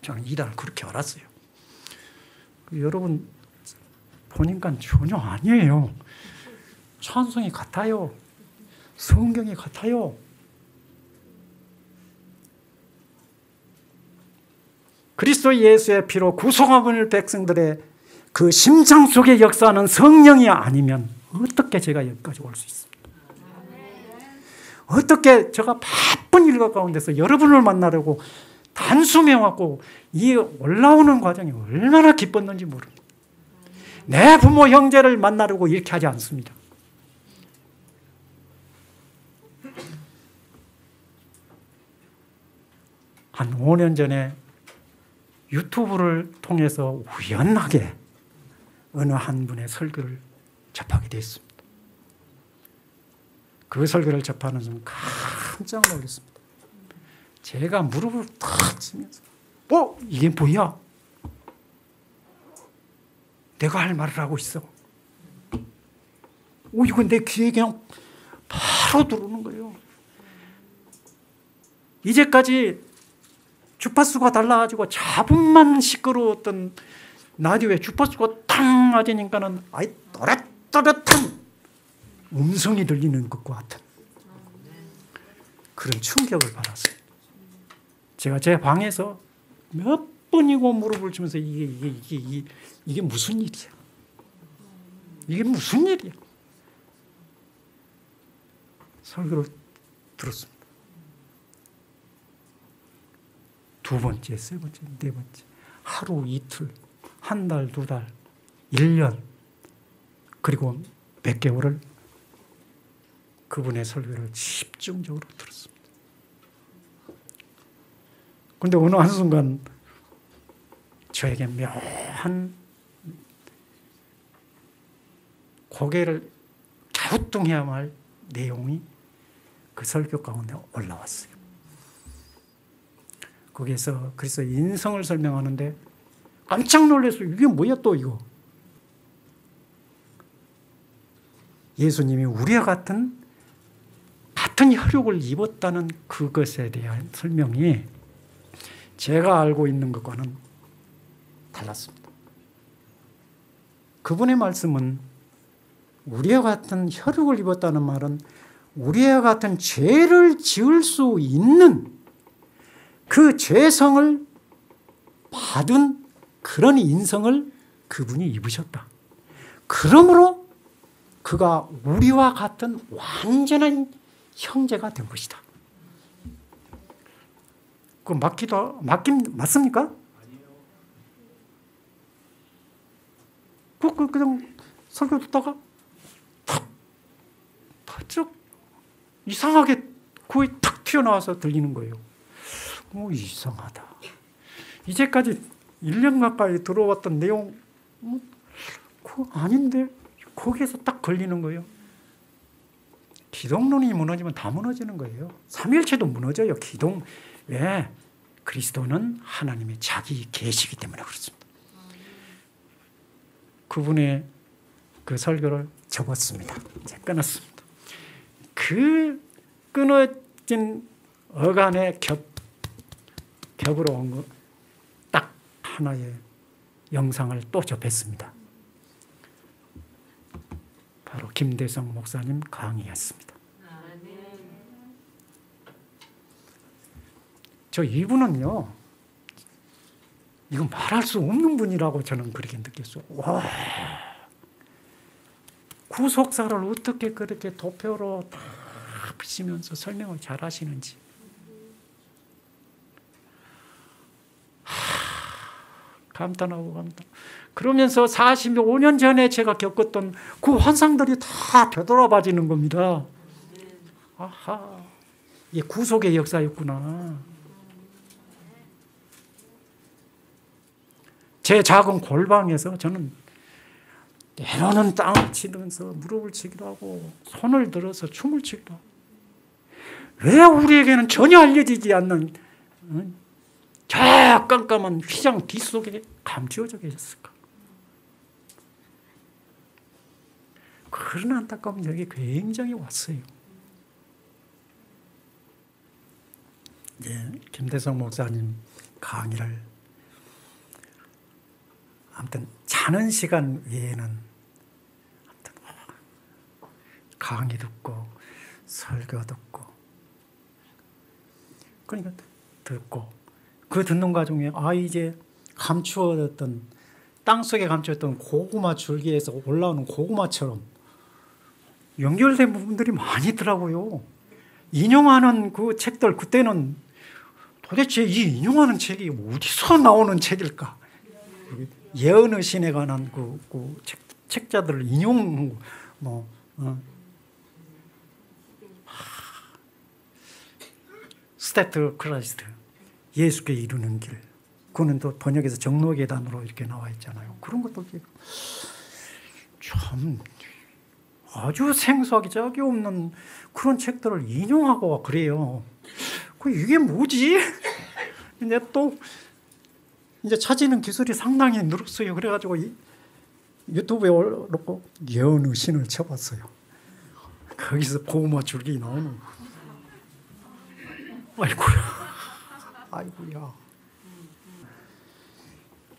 저는 이단을 그렇게 알았어요. 여러분 보니까 전혀 아니에요. 찬송이 같아요. 성경이 같아요. 그리스도 예수의 피로 구속함을 백성들의 그 심장 속에 역사하는 성령이 아니면 어떻게 제가 여기까지 올 수 있습니까? 어떻게 제가 바쁜 일과 가운데서 여러분을 만나려고 단숨에 왔고 이 올라오는 과정이 얼마나 기뻤는지 모릅니다. 내 부모 형제를 만나려고 이렇게 하지 않습니다. 한 5년 전에 유튜브를 통해서 우연하게 어느 한 분의 설교를 접하게 됐습니다. 그 설교를 접하는 순간 깜짝 놀랐습니다. 제가 무릎을 탁 치면서 이게 뭐야? 내가 할 말을 하고 있어. 이거 내 귀에 그냥 바로 들어오는 거예요. 이제까지 주파수가 달라가지고 자분만 시끄러웠던 라디오에 주파수가 탕 맞으니까는 또렷또렷한 음성이 들리는 것과 같은 그런 충격을 받았어요. 제가 제 방에서 몇 번이고 무릎을 치면서 이게 무슨 일이야? 이게 무슨 일이야? 설교를 들었습니다. 두 번째, 세 번째, 네 번째, 하루, 이틀, 한 달, 두 달, 1년, 그리고 몇 개월을 그분의 설교를 집중적으로 들었습니다. 그런데 어느 한순간 저에게 묘한 고개를 갸우뚱해야만 할 내용이 그 설교 가운데 올라왔어요. 거기에서 그래서 인성을 설명하는데 깜짝 놀라서 이게 뭐야 또 이거. 예수님이 우리와 같은 혈육을 입었다는 그것에 대한 설명이 제가 알고 있는 것과는 달랐습니다. 그분의 말씀은 우리와 같은 혈육을 입었다는 말은 우리와 같은 죄를 지을 수 있는 그 죄성을 받은 그런 인성을 그분이 입으셨다. 그러므로 그가 우리와 같은 완전한 형제가 된 것이다. 그 맞습니까? 그냥 설교 듣다가 탁 바짝 이상하게 거의 탁 튀어나와서 들리는 거예요. 이상하다. 이제까지 1년 가까이 들어왔던 내용 그거 아닌데 거기에서 딱 걸리는 거예요. 기독론이 무너지면 다 무너지는 거예요. 삼위일체도 무너져요. 왜? 그리스도는 하나님의 자기 계시기 때문에 그렇습니다. 그분의 그 설교를 접었습니다. 이제 끊었습니다. 그 끊어진 어간의 겹으로 온 거 딱 하나의 영상을 또 접했습니다. 바로 김대성 목사님 강의였습니다. 저 이분은요, 이건 말할 수 없는 분이라고 저는 그렇게 느꼈어요. 와, 구속사를 어떻게 그렇게 도표로 다 비치면서 설명을 잘 하시는지. 감탄하고. 그러면서 45년 전에 제가 겪었던 그 환상들이 다 되돌아봐지는 겁니다. 아하, 이게 구속의 역사였구나. 제 작은 골방에서 저는 때로는 땅을 치면서 무릎을 치기도 하고 손을 들어서 춤을 추기도 하고, 왜 우리에게는 전혀 알려지지 않는 저 깜깜한 휘장 뒷속에 감추어져 계셨을까? 그런 안타까운 적이 굉장히 왔어요. 김대성 목사님 강의를 아무튼 자는 시간 외에는 아무튼 강의 듣고 설교 듣고 그러니까 듣고 그 듣는 과정에 이제 감추어졌던 땅속에 감추었던 고구마 줄기에서 올라오는 고구마처럼 연결된 부분들이 많이 있더라고요. 인용하는 그 책들 그때는 도대체 이 인용하는 책이 어디서 나오는 책일까? 예언의 신에 관한 그 책자들을 인용 스테트 크라이스트 예수께 이르는 길, 그거는 또 번역에서 정로계단으로 이렇게 나와 있잖아요. 그런 것도 참 아주 생소하기 짝이 없는 그런 책들을 인용하고 그래요. 이게 뭐지? 이제 또 이제 찾는 기술이 상당히 늘었어요. 그래가지고 유튜브에 올려놓고 예언의 신을 쳐봤어요. 거기서 보호마 줄기 나오는 거. 아이고야.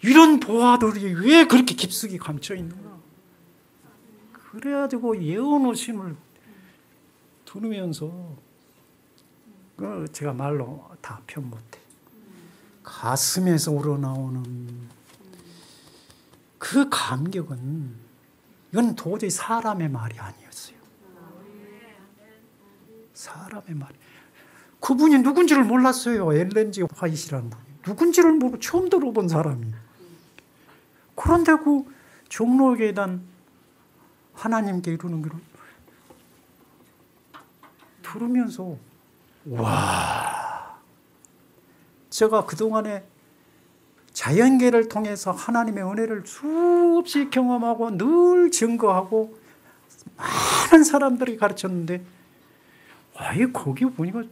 이런 보화들이 왜 그렇게 깊숙이 감춰 있는가? 그래가지고 예언의 신을 들으면서 제가 말로 다 표현 못해. 가슴에서 우러나오는 그 감격은 이건 도저히 사람의 말이 아니었어요. 사람의 말. 그분이 누군지를 몰랐어요. 엘렌 G 화이트라는 분이. 누군지를 모르고 처음 들어본 사람이. 그런데 그 종로에 대한 하나님께 이루는 걸 들으면서 와, 제가 그동안에 자연계를 통해서 하나님의 은혜를 수없이 경험하고 늘 증거하고 많은 사람들이 가르쳤는데 아예 거기 보니까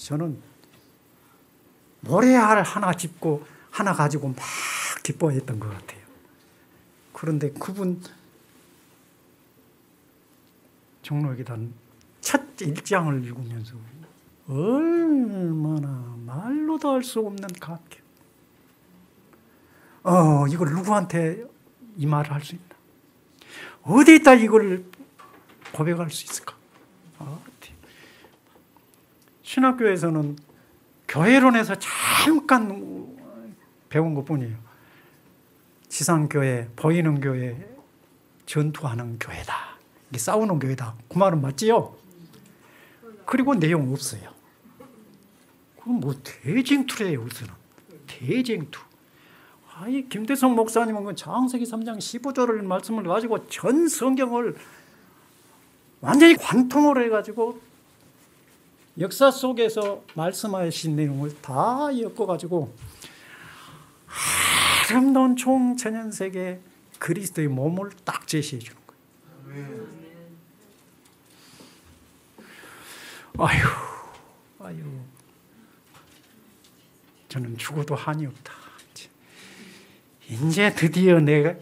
저는 모래알 하나 짚고 하나 가지고 막 기뻐했던 것 같아요. 그런데 그분 종로기단 첫 1장을 읽으면서 얼마나 말로도 할 수 없는 감격. 이걸 누구한테 이 말을 할 수 있나? 어디에다 이걸 고백할 수 있을까? 신학교에서는 교회론에서 잠깐 배운 것뿐이에요. 지상교회, 보이는 교회, 전투하는 교회다. 이게 싸우는 교회다. 그 말은 맞지요? 그리고 내용 없어요. 그건 뭐 대쟁투래요, 여기서는. 대쟁투. 이 김대성 목사님은 창세기 3장 15절을 말씀을 가지고 전 성경을 완전히 관통을 해가지고 역사 속에서 말씀하신 내용을 다 엮어가지고 아름다운 총천연세계 그리스도의 몸을 딱 제시해 주는 거예요. 아유, 저는 죽어도 한이 없다. 이제 드디어 내가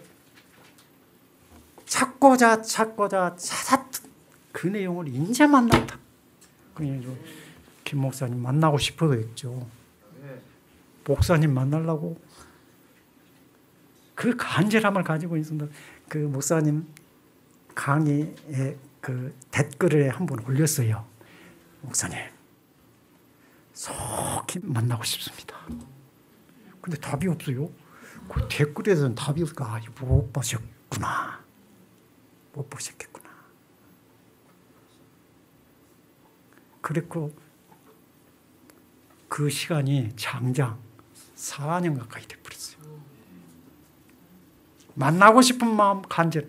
찾고자 찾았던 그 내용을 이제 만났다. 그냥 김 목사님 만나고 싶어했죠. 목사님 만나려고 그 간절함을 가지고 있습니다. 그 목사님 강의에 그 댓글에 한번 올렸어요. 목사님, 속히 만나고 싶습니다. 근데 답이 없어요. 그 댓글에서는 답이 없으니까 못 보셨구나. 못 보셨겠구나. 그랬고 그 시간이 장장 4년 가까이 돼버렸어요. 만나고 싶은 마음 간절.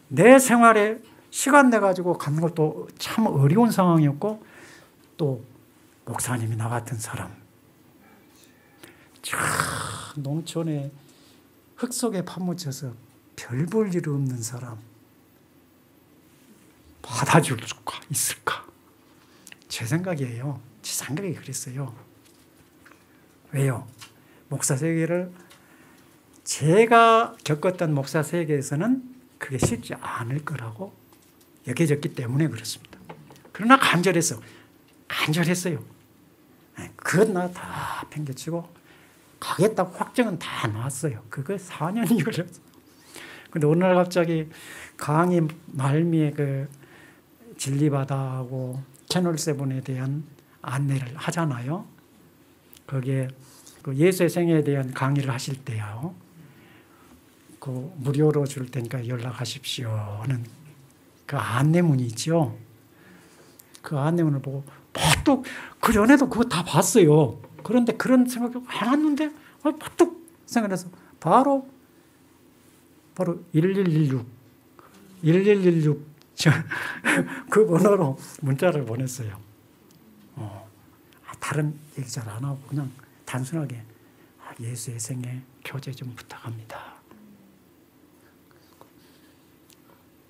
내 생활에 시간 내가지고 가는 것도 참 어려운 상황이었고 또 목사님이 나 같은 사람 참 농촌에 흙 속에 파묻혀서 별 볼 일 없는 사람 받아줄 수가 있을까? 제 생각이에요. 제 생각이 그랬어요. 왜요? 목사 세계를 제가 겪었던 목사 세계에서는 그게 쉽지 않을 거라고 여겨졌기 때문에 그렇습니다. 그러나 간절했어요. 그것 나 다 팽개치고 가겠다고 확정은 다 나왔어요. 그거 4년이 걸렸어요. 근데 어느 날 갑자기 강의 말미에 그 진리바다하고 채널7에 대한 안내를 하잖아요. 거기에 그 예수의 생애에 대한 강의를 하실 때요. 그 무료로 줄 테니까 연락하십시오 하는 그 안내문이 있죠. 그 안내문을 보고 또 그 전에도 그거 다 봤어요. 그런데 그런 생각이 안 왔는데 팍 생각해서 바로 1116 그 번호로 문자를 보냈어요. 다른 얘기 잘 안 하고 그냥 단순하게 예수의 생애 교제 좀 부탁합니다.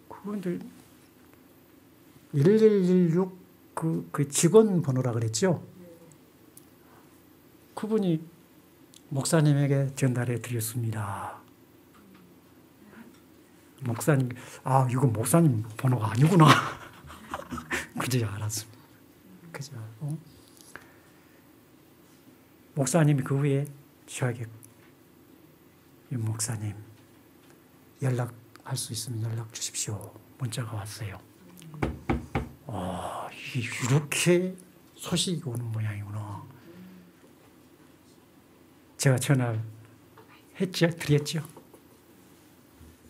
그런데 1116 그 직원 번호라 그랬죠. 그분이 목사님에게 전달해 드렸습니다. 목사님, 아, 이거 목사님 번호가 아니구나. 그제야 알았습니다. 그죠? 목사님이 그 후에 저에게, 이 목사님, 연락할 수 있으면 연락 주십시오. 문자가 왔어요. 이렇게 소식이 오는 모양이구나. 제가 전화를 드렸죠.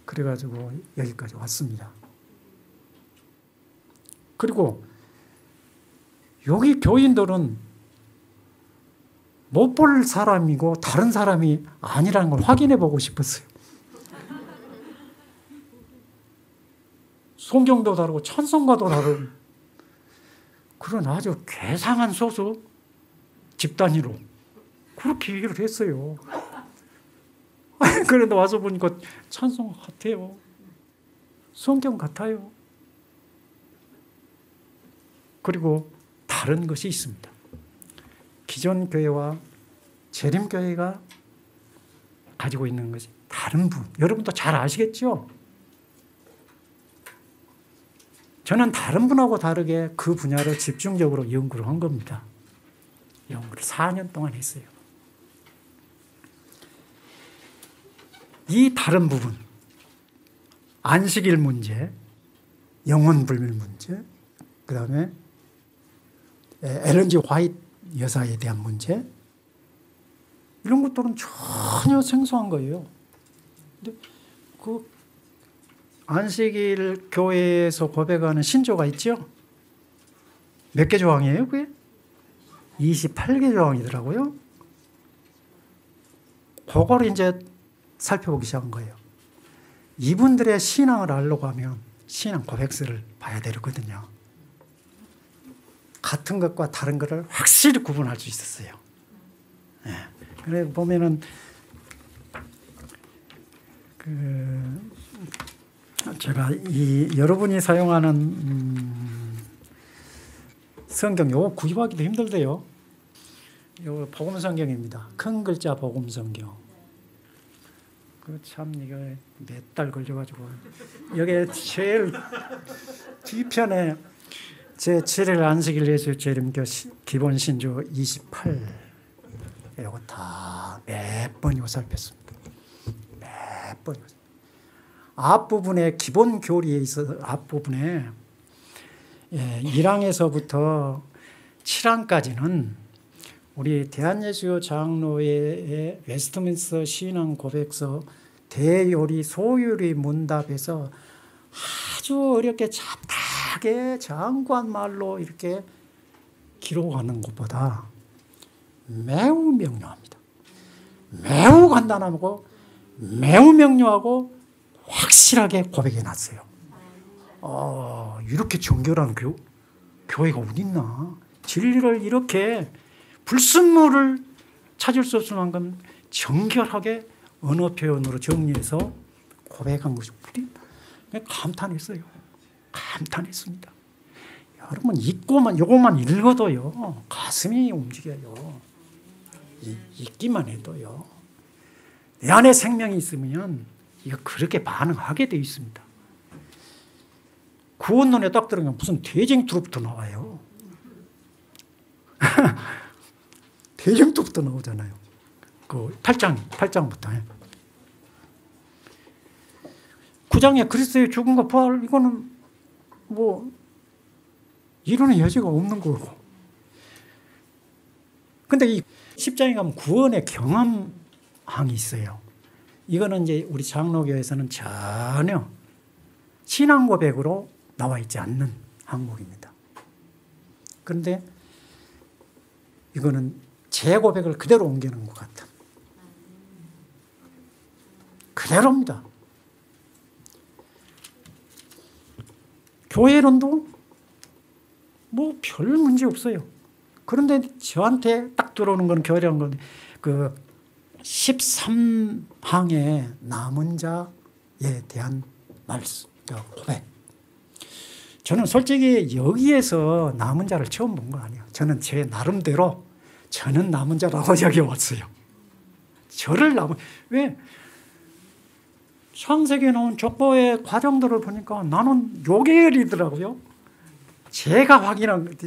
그래가지고 여기까지 왔습니다. 그리고 여기 교인들은 못 볼 사람이고 다른 사람이 아니라는 걸 확인해 보고 싶었어요. 성경도 다르고 찬송가도 다른 그런 아주 괴상한 소수 집단위로 그렇게 얘기를 했어요. 그런데 와서 보니까 찬송가 같아요. 성경 같아요. 그리고 다른 것이 있습니다. 기존 교회와 재림교회가 가지고 있는 것이 다른 부분. 여러분도 잘 아시겠죠? 저는 다른 분하고 다르게 그 분야를 집중적으로 연구를 한 겁니다. 연구를 4년 동안 했어요. 이 다른 부분, 안식일 문제, 영혼불멸 문제, 그 다음에 엘렌 G 화이트 여사에 대한 문제, 이런 것들은 전혀 생소한 거예요. 근데 그 안식일 교회에서 고백하는 신조가 있죠? 몇 개 조항이에요, 그게? 28개 조항이더라고요. 그걸 이제 살펴보기 시작한 거예요. 이분들의 신앙을 알려고 하면 신앙 고백서를 봐야 되거든요. 같은 것과 다른 것을 확실히 구분할 수 있었어요. 네. 그래 보면은 제가 여러분이 사용하는 성경 요거 구입하기도 힘들대요. 요 복음 성경입니다. 큰 글자 복음 성경. 그 참 이거 몇 달 걸려가지고 여기 제일 뒤편에 제 7일 안식일 예수 재림교 기본 신조 28 이거 다 몇 번이고 살폈습니다. 몇 번. 앞부분에 기본 교리에 있어서 앞부분에 1항에서부터 7항까지는 우리 대한예수교 장로회의 웨스트민스터 신앙 고백서 대요리 소요리 문답에서 아주 어렵게 잡다하게 장구한 말로 이렇게 기록하는 것보다 매우 명료합니다. 매우 간단하고 매우 명료하고 확실하게 고백해 놨어요. 이렇게 정결한 교회가 어디 있나? 진리를 이렇게 불순물을 찾을 수 없을 만큼 정결하게 언어 표현으로 정리해서 고백한 것이 감탄했어요. 감탄했습니다. 여러분 이것만 읽어도요 가슴이 움직여요. 읽기만 해도요. 내 안에 생명이 있으면 이거 그렇게 반응하게 되어 있습니다. 구원론에 딱 들어가면 무슨 대쟁투로부터 나와요. 대쟁투부터 나오잖아요. 그 8장부터. 9장에 그리스도의 죽음과 부활 이거는 뭐 이론의 여지가 없는 거고. 근데 이 10장에 가면 구원의 경험항이 있어요. 이거는 이제 우리 장로교에서는 전혀 신앙 고백으로 나와 있지 않는 항목입니다. 그런데 이거는 제 고백을 그대로 옮기는 것 같은. 그대로입니다. 교회론도 뭐 별 문제 없어요. 그런데 저한테 딱 들어오는 건 교회라는 건 그 13항의 남은 자에 대한 말씀, 고백. 저는 솔직히 여기에서 남은 자를 처음 본 거 아니에요. 저는 제 나름대로 저는 남은 자라고 여기 왔어요. 저를 왜? 창세기에 나온 족보의 과정들을 보니까 나는 요계열이더라고요. 제가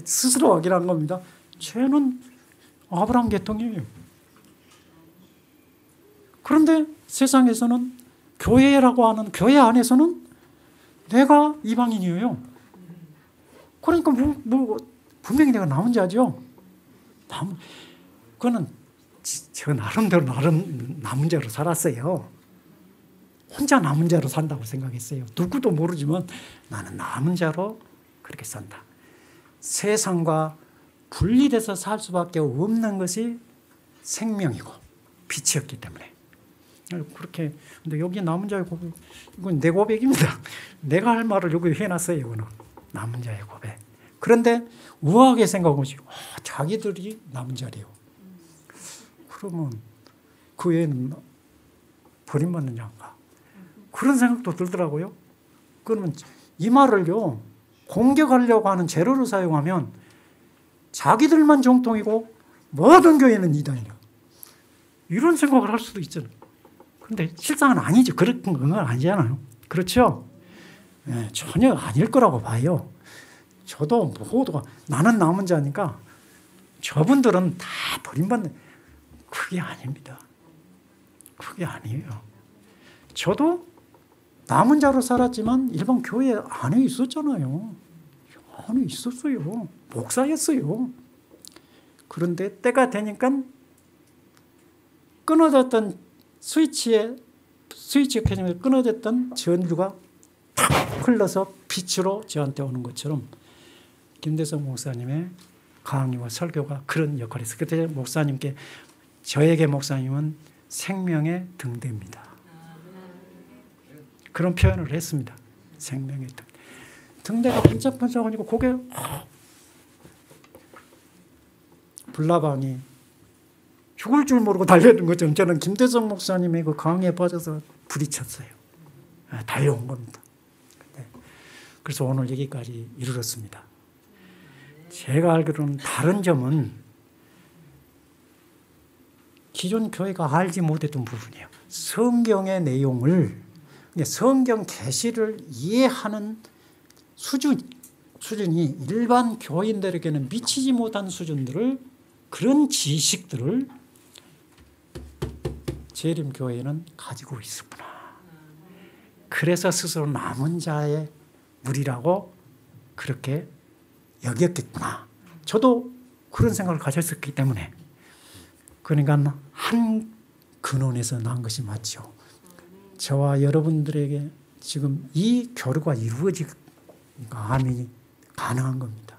스스로 확인한 겁니다. 쟤는 아브라함 계통이에요. 그런데 세상에서는 교회라고 하는 교회 안에서는 내가 이방인이에요. 그러니까 분명히 내가 남은 자죠. 그거는 저 나름대로 남은 자로 살았어요. 혼자 남은 자로 산다고 생각했어요. 누구도 모르지만 나는 남은 자로 그렇게 산다. 세상과 분리돼서 살 수밖에 없는 것이 생명이고 빛이었기 때문에 그렇게. 근데 여기 남은 자의 고백, 이건 내 고백입니다. 내가 할 말을 여기 해놨어요. 이거는 남은 자의 고백. 그런데 우아하게 생각하고 자기들이 남은 자래요. 그러면 그 애는 버림받는 자인가? 그런 생각도 들더라고요. 그러면 이 말을요, 공격하려고 하는 재료로 사용하면 자기들만 정통이고 모든 교회는 이단이라. 이런 생각을 할 수도 있잖아요. 근데 실상은 아니죠. 그런 건 아니잖아요. 그렇죠? 네, 전혀 아닐 거라고 봐요. 저도 모두가 나는 남은 자니까 저분들은 다 버림받는, 그게 아닙니다. 그게 아니에요. 저도 남은 자로 살았지만 일반 교회 안에 있었잖아요. 안에 있었어요. 목사였어요. 그런데 때가 되니까 끊어졌던 스위치가 켜지면 끊어졌던 전류가 탁 흘러서 빛으로 저한테 오는 것처럼 김대성 목사님의 강의와 설교가 그런 역할을 했어요. 그때 목사님께, 저에게 목사님은 생명의 등대입니다. 그런 표현을 했습니다. 생명의 등대가 반짝반짝하니까 고개, 불나방이 죽을 줄 모르고 달려든 것처럼 저는 김대성 목사님의 그 강의에 빠져서 부딪혔어요. 달려온 겁니다. 그래서 오늘 여기까지 이르렀습니다. 제가 알기로는 다른 점은 기존 교회가 알지 못했던 부분이에요. 성경의 내용을, 성경 계시를 이해하는 수준이 일반 교인들에게는 미치지 못한 수준들을, 그런 지식들을 재림교회는 가지고 있었구나. 그래서 스스로 남은 자의 무리라고 그렇게 여겼겠구나. 저도 그런 생각을 가졌었기 때문에. 그러니까 한 근원에서 난 것이 맞죠. 저와 여러분들에게 지금 이 교류가 이루어지니까 아멘이 가능한 겁니다.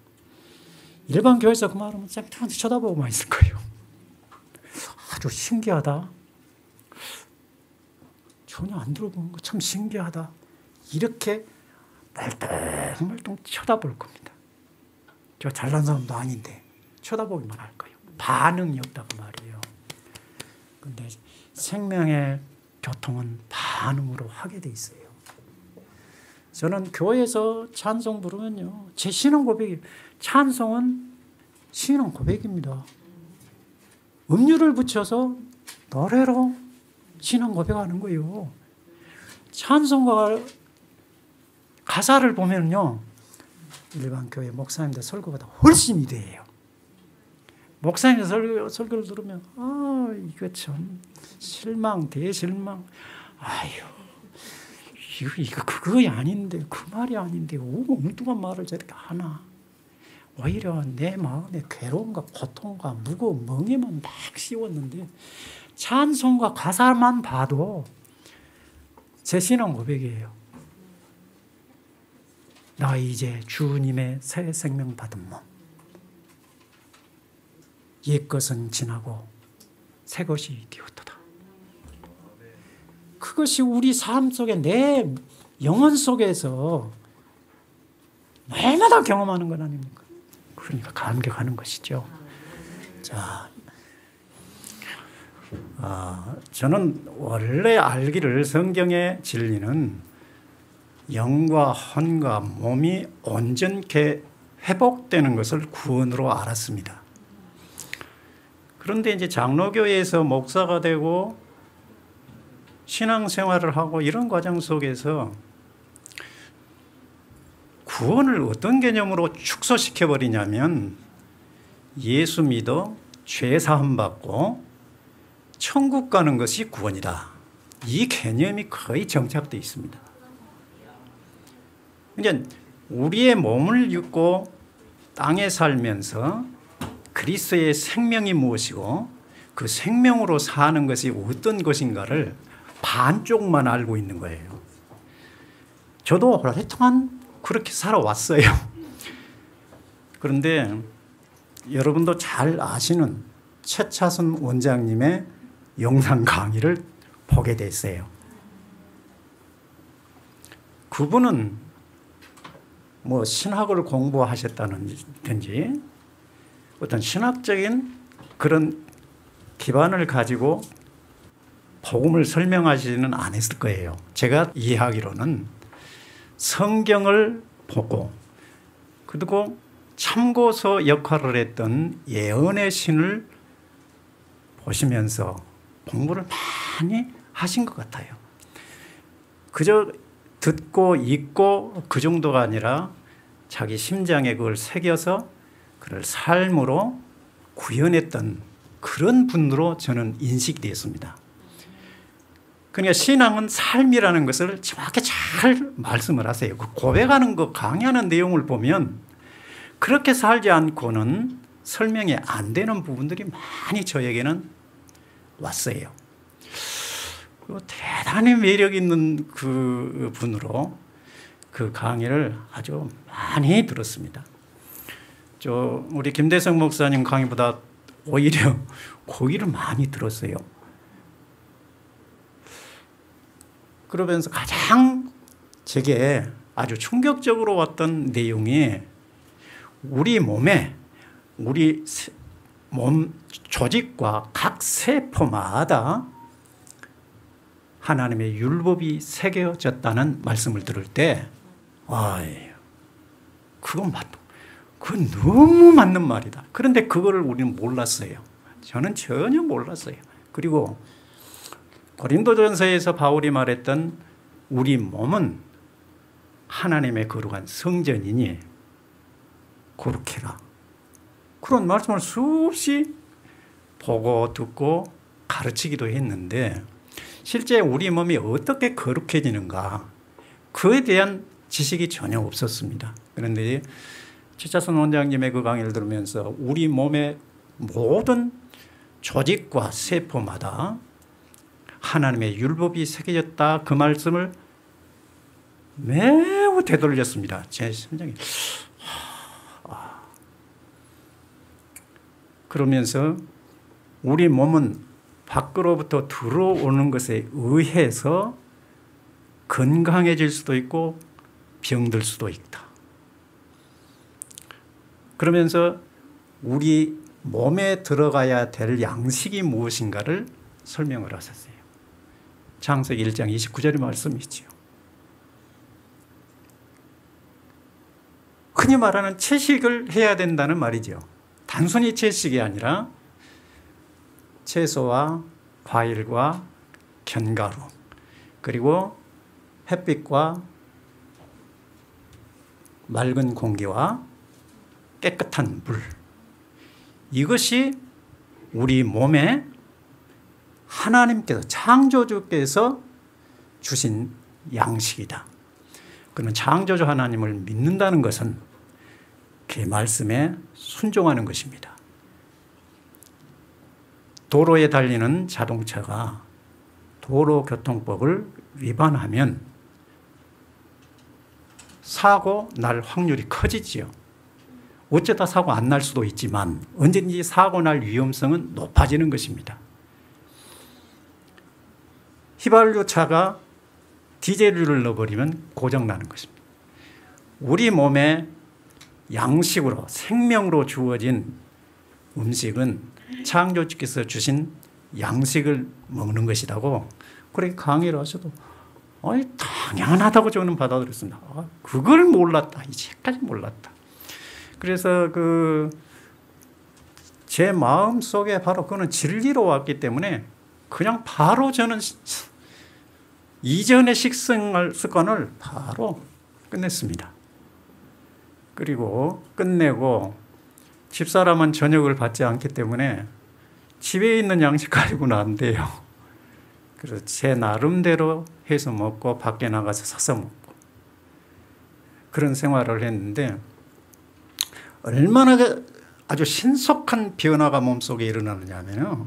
일반 교회에서 그 말하면 짱짱한테 쳐다보고만 있을 거예요. 아주 신기하다. 전혀 안 들어본 거 참 신기하다. 이렇게 말똥말똥 쳐다볼 겁니다. 저 잘난 사람도 아닌데 쳐다보기만 할 거예요. 반응이 없다고 말이에요. 그런데 생명의 교통은 반응으로 하게 돼 있어요. 저는 교회에서 찬송 부르면요, 제 신앙 고백이, 찬송은 신앙 고백입니다. 음률을 붙여서 노래로 신앙 고백하는 거예요. 찬송가 가사를 보면요, 일반 교회 목사님들 설교보다 훨씬 위대해요. 목사님들 설교를 들으면 이거 참 대실망. 아유, 이거 그거 아닌데, 그 말이 아닌데 엉뚱한 말을 저렇게 하나. 오히려 내 마음에 괴로움과 고통과 무거운 멍에만 막 씌웠는데 찬송과 가사만 봐도 제 신앙 고백이에요. 나 이제 주님의 새 생명 받은 몸. 옛것은 지나고 새것이 되었도다. 그것이 우리 삶 속에, 내 영혼 속에서 날마다 경험하는 것 아닙니까? 그러니까 감격하는 것이죠. 자, 저는 원래 알기를 성경의 진리는 영과 혼과 몸이 온전케 회복되는 것을 구원으로 알았습니다. 그런데 이제 장로교회에서 목사가 되고 신앙생활을 하고 이런 과정 속에서 구원을 어떤 개념으로 축소시켜 버리냐면 예수 믿어 죄 사함 받고 천국 가는 것이 구원이다. 이 개념이 거의 정착되어 있습니다. 그러니까 우리의 몸을 입고 땅에 살면서 그리스도의 생명이 무엇이고 그 생명으로 사는 것이 어떤 것인가를 반쪽만 알고 있는 거예요. 저도 오랫동안 그렇게 살아왔어요. 그런데 여러분도 잘 아시는 최차순 원장님의 영상 강의를 보게 됐어요. 그분은 뭐 신학을 공부하셨다든지 어떤 신학적인 그런 기반을 가지고 복음을 설명하지는 않았을 거예요. 제가 이해하기로는 성경을 보고 그리고 참고서 역할을 했던 예언의 신을 보시면서 공부를 많이 하신 것 같아요. 그저 듣고 읽고 그 정도가 아니라 자기 심장에 그걸 새겨서 그를 삶으로 구현했던 그런 분으로 저는 인식되었습니다. 그러니까 신앙은 삶이라는 것을 정확히 잘 말씀을 하세요. 그 고백하는 거 강의하는 내용을 보면 그렇게 살지 않고는 설명이 안 되는 부분들이 많이 저에게는 왔어요. 대단히 매력 있는 그 분으로 그 강의를 아주 많이 들었습니다. 우리 김대성 목사님 강의보다 오히려 고기를 많이 들었어요. 그러면서 가장 제게 아주 충격적으로 왔던 내용이 우리 몸에 우리 몸 조직과 각 세포마다 하나님의 율법이 새겨졌다는 말씀을 들을 때 그건 너무 맞는 말이다. 그런데 그거를 우리는 몰랐어요. 저는 전혀 몰랐어요. 그리고 고린도전서에서 바울이 말했던 우리 몸은 하나님의 거룩한 성전이니 거룩해라. 그런 말씀을 수없이 보고 듣고 가르치기도 했는데 실제 우리 몸이 어떻게 거룩해지는가 그에 대한 지식이 전혀 없었습니다. 그런데 최차순 원장님의 그 강의를 들으면서 우리 몸의 모든 조직과 세포마다 하나님의 율법이 새겨졌다 그 말씀을 매우 되돌렸습니다. 제 심장이 그러면서 우리 몸은 밖으로부터 들어오는 것에 의해서 건강해질 수도 있고 병들 수도 있다. 그러면서 우리 몸에 들어가야 될 양식이 무엇인가를 설명을 하셨어요. 창세기 1장 29절의 말씀이지요. 흔히 말하는 채식을 해야 된다는 말이죠. 단순히 채식이 아니라 채소와 과일과 견과류 그리고 햇빛과 맑은 공기와 깨끗한 물 이것이 우리 몸에 하나님께서 창조주께서 주신 양식이다. 그러면 창조주 하나님을 믿는다는 것은 그 말씀에 순종하는 것입니다. 도로에 달리는 자동차가 도로교통법을 위반하면 사고 날 확률이 커지지요. 어쩌다 사고 안 날 수도 있지만 언제든지 사고 날 위험성은 높아지는 것입니다. 휘발유 차가 디젤유를 넣어버리면 고장나는 것입니다. 우리 몸에 양식으로 생명으로 주어진 음식은 창조주께서 주신 양식을 먹는 것이라고 그렇게 강의를 하셔도 당연하다고 저는 받아들였습니다. 그걸 몰랐다. 이제까지 몰랐다. 그래서 제 마음 속에 바로 그는 진리로 왔기 때문에 그냥 바로 저는 이전의 식생활 습관을 바로 끝냈습니다. 그리고 끝내고 집사람은 저녁을 받지 않기 때문에 집에 있는 양식 가지고는 안 돼요. 그래서 제 나름대로 해서 먹고 밖에 나가서 사서 먹고 그런 생활을 했는데 얼마나 아주 신속한 변화가 몸속에 일어나느냐 하면요.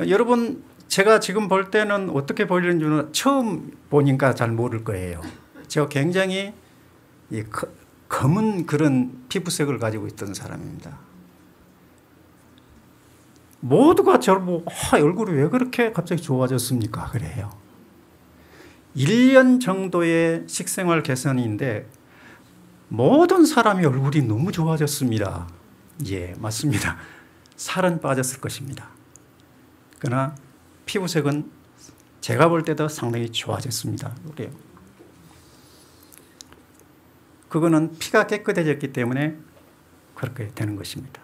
여러분 제가 지금 볼 때는 어떻게 보이는지는 처음 보니까 잘 모를 거예요. 제가 굉장히 검은 그런 피부색을 가지고 있던 사람입니다. 모두가 저를 보고 얼굴이 왜 그렇게 갑자기 좋아졌습니까? 그래요. 1년 정도의 식생활 개선인데 모든 사람이 얼굴이 너무 좋아졌습니다. 예, 맞습니다. 살은 빠졌을 것입니다. 그러나 피부색은 제가 볼 때도 상당히 좋아졌습니다. 그래요. 그거는 피가 깨끗해졌기 때문에 그렇게 되는 것입니다.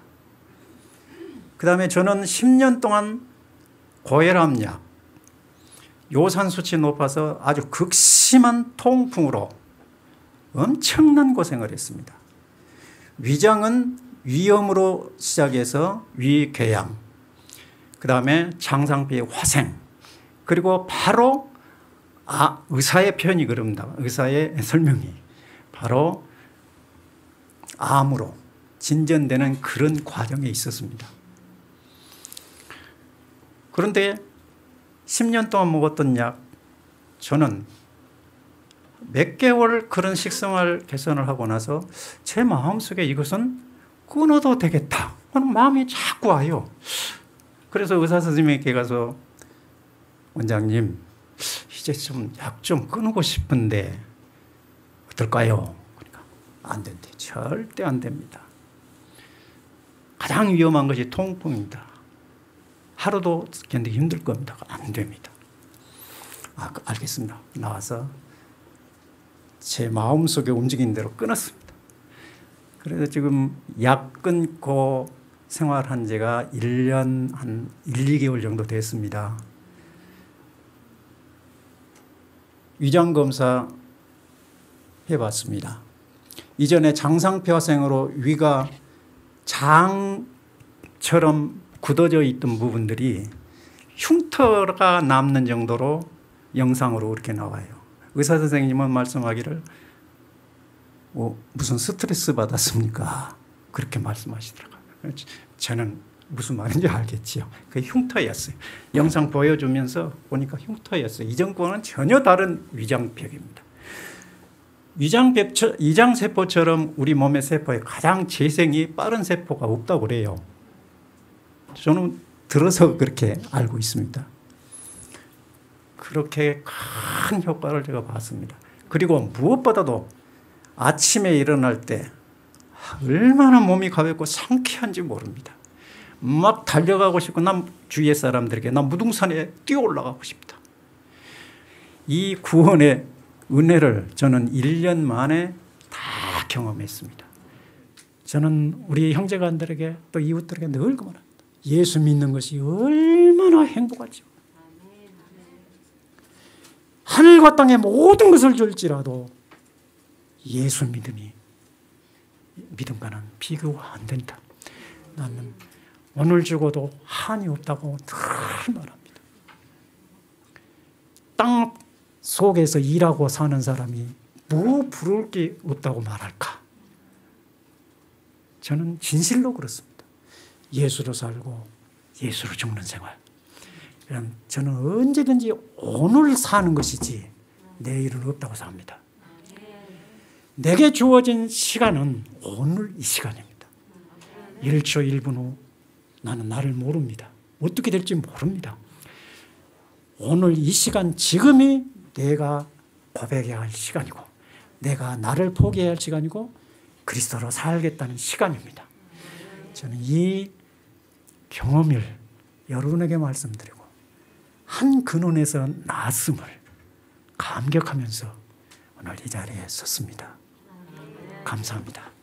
그 다음에 저는 10년 동안 고혈압약, 요산 수치 높아서 아주 극심한 통풍으로 엄청난 고생을 했습니다. 위장은 위염으로 시작해서 위궤양, 그 다음에 장상비의 화생, 그리고 바로 의사의 표현이 그럽니다. 의사의 설명이 바로 암으로 진전되는 그런 과정에 있었습니다. 그런데 10년 동안 먹었던 약, 저는 몇 개월 그런 식생활 개선을 하고 나서 제 마음속에 이것은 끊어도 되겠다 하는 마음이 자꾸 와요. 그래서 의사 선생님에게 가서 원장님 이제 좀 약 좀 끊고 싶은데 어떨까요? 그러니까 안 된대. 절대 안 됩니다. 가장 위험한 것이 통풍입니다. 하루도 견디기 힘들 겁니다. 안 됩니다. 알겠습니다. 나와서 제 마음속에 움직이는 대로 끊었습니다. 그래서 지금 약 끊고 생활한 지가 1년 한 1, 2개월 정도 됐습니다. 위장검사 해봤습니다. 이전에 장상폐화생으로 위가 장처럼 굳어져 있던 부분들이 흉터가 남는 정도로 영상으로 이렇게 나와요. 의사 선생님은 말씀하기를 무슨 스트레스 받았습니까? 그렇게 말씀하시더라고요. 저는 무슨 말인지 알겠지요. 그게 흉터였어요. 영상 보여주면서 보니까 흉터였어요. 이전과는 전혀 다른 위장벽입니다. 위장세포처럼 우리 몸의 세포에 가장 재생이 빠른 세포가 없다고 그래요. 저는 들어서 그렇게 알고 있습니다. 그렇게 큰 효과를 제가 봤습니다. 그리고 무엇보다도 아침에 일어날 때 얼마나 몸이 가볍고 상쾌한지 모릅니다. 막 달려가고 싶고 난 주위의 사람들에게 난 무등산에 뛰어 올라가고 싶다. 이 구원의 은혜를 저는 1년 만에 다 경험했습니다. 저는 우리 형제간들에게 또 이웃들에게 늘 말합니다. 예수 믿는 것이 얼마나 행복하죠. 하늘과 땅의 모든 것을 줄지라도 예수 믿음이 믿음과는 비교가 안 된다. 나는 오늘 죽어도 한이 없다고 늘 말합니다. 땅 속에서 일하고 사는 사람이 뭐 부러울 게 없다고 말할까? 저는 진실로 그렇습니다. 예수로 살고 예수로 죽는 생활. 저는 언제든지 오늘 사는 것이지 내일은 없다고 생각합니다. 내게 주어진 시간은 오늘 이 시간입니다. 1초 1분 후 나는 나를 모릅니다. 어떻게 될지 모릅니다. 오늘 이 시간 지금이 내가 고백해야 할 시간이고 내가 나를 포기해야 할 시간이고 그리스도로 살겠다는 시간입니다. 저는 이 경험을 여러분에게 말씀드리고 한 근원에서 나았음을 감격하면서 오늘 이 자리에 섰습니다. 감사합니다.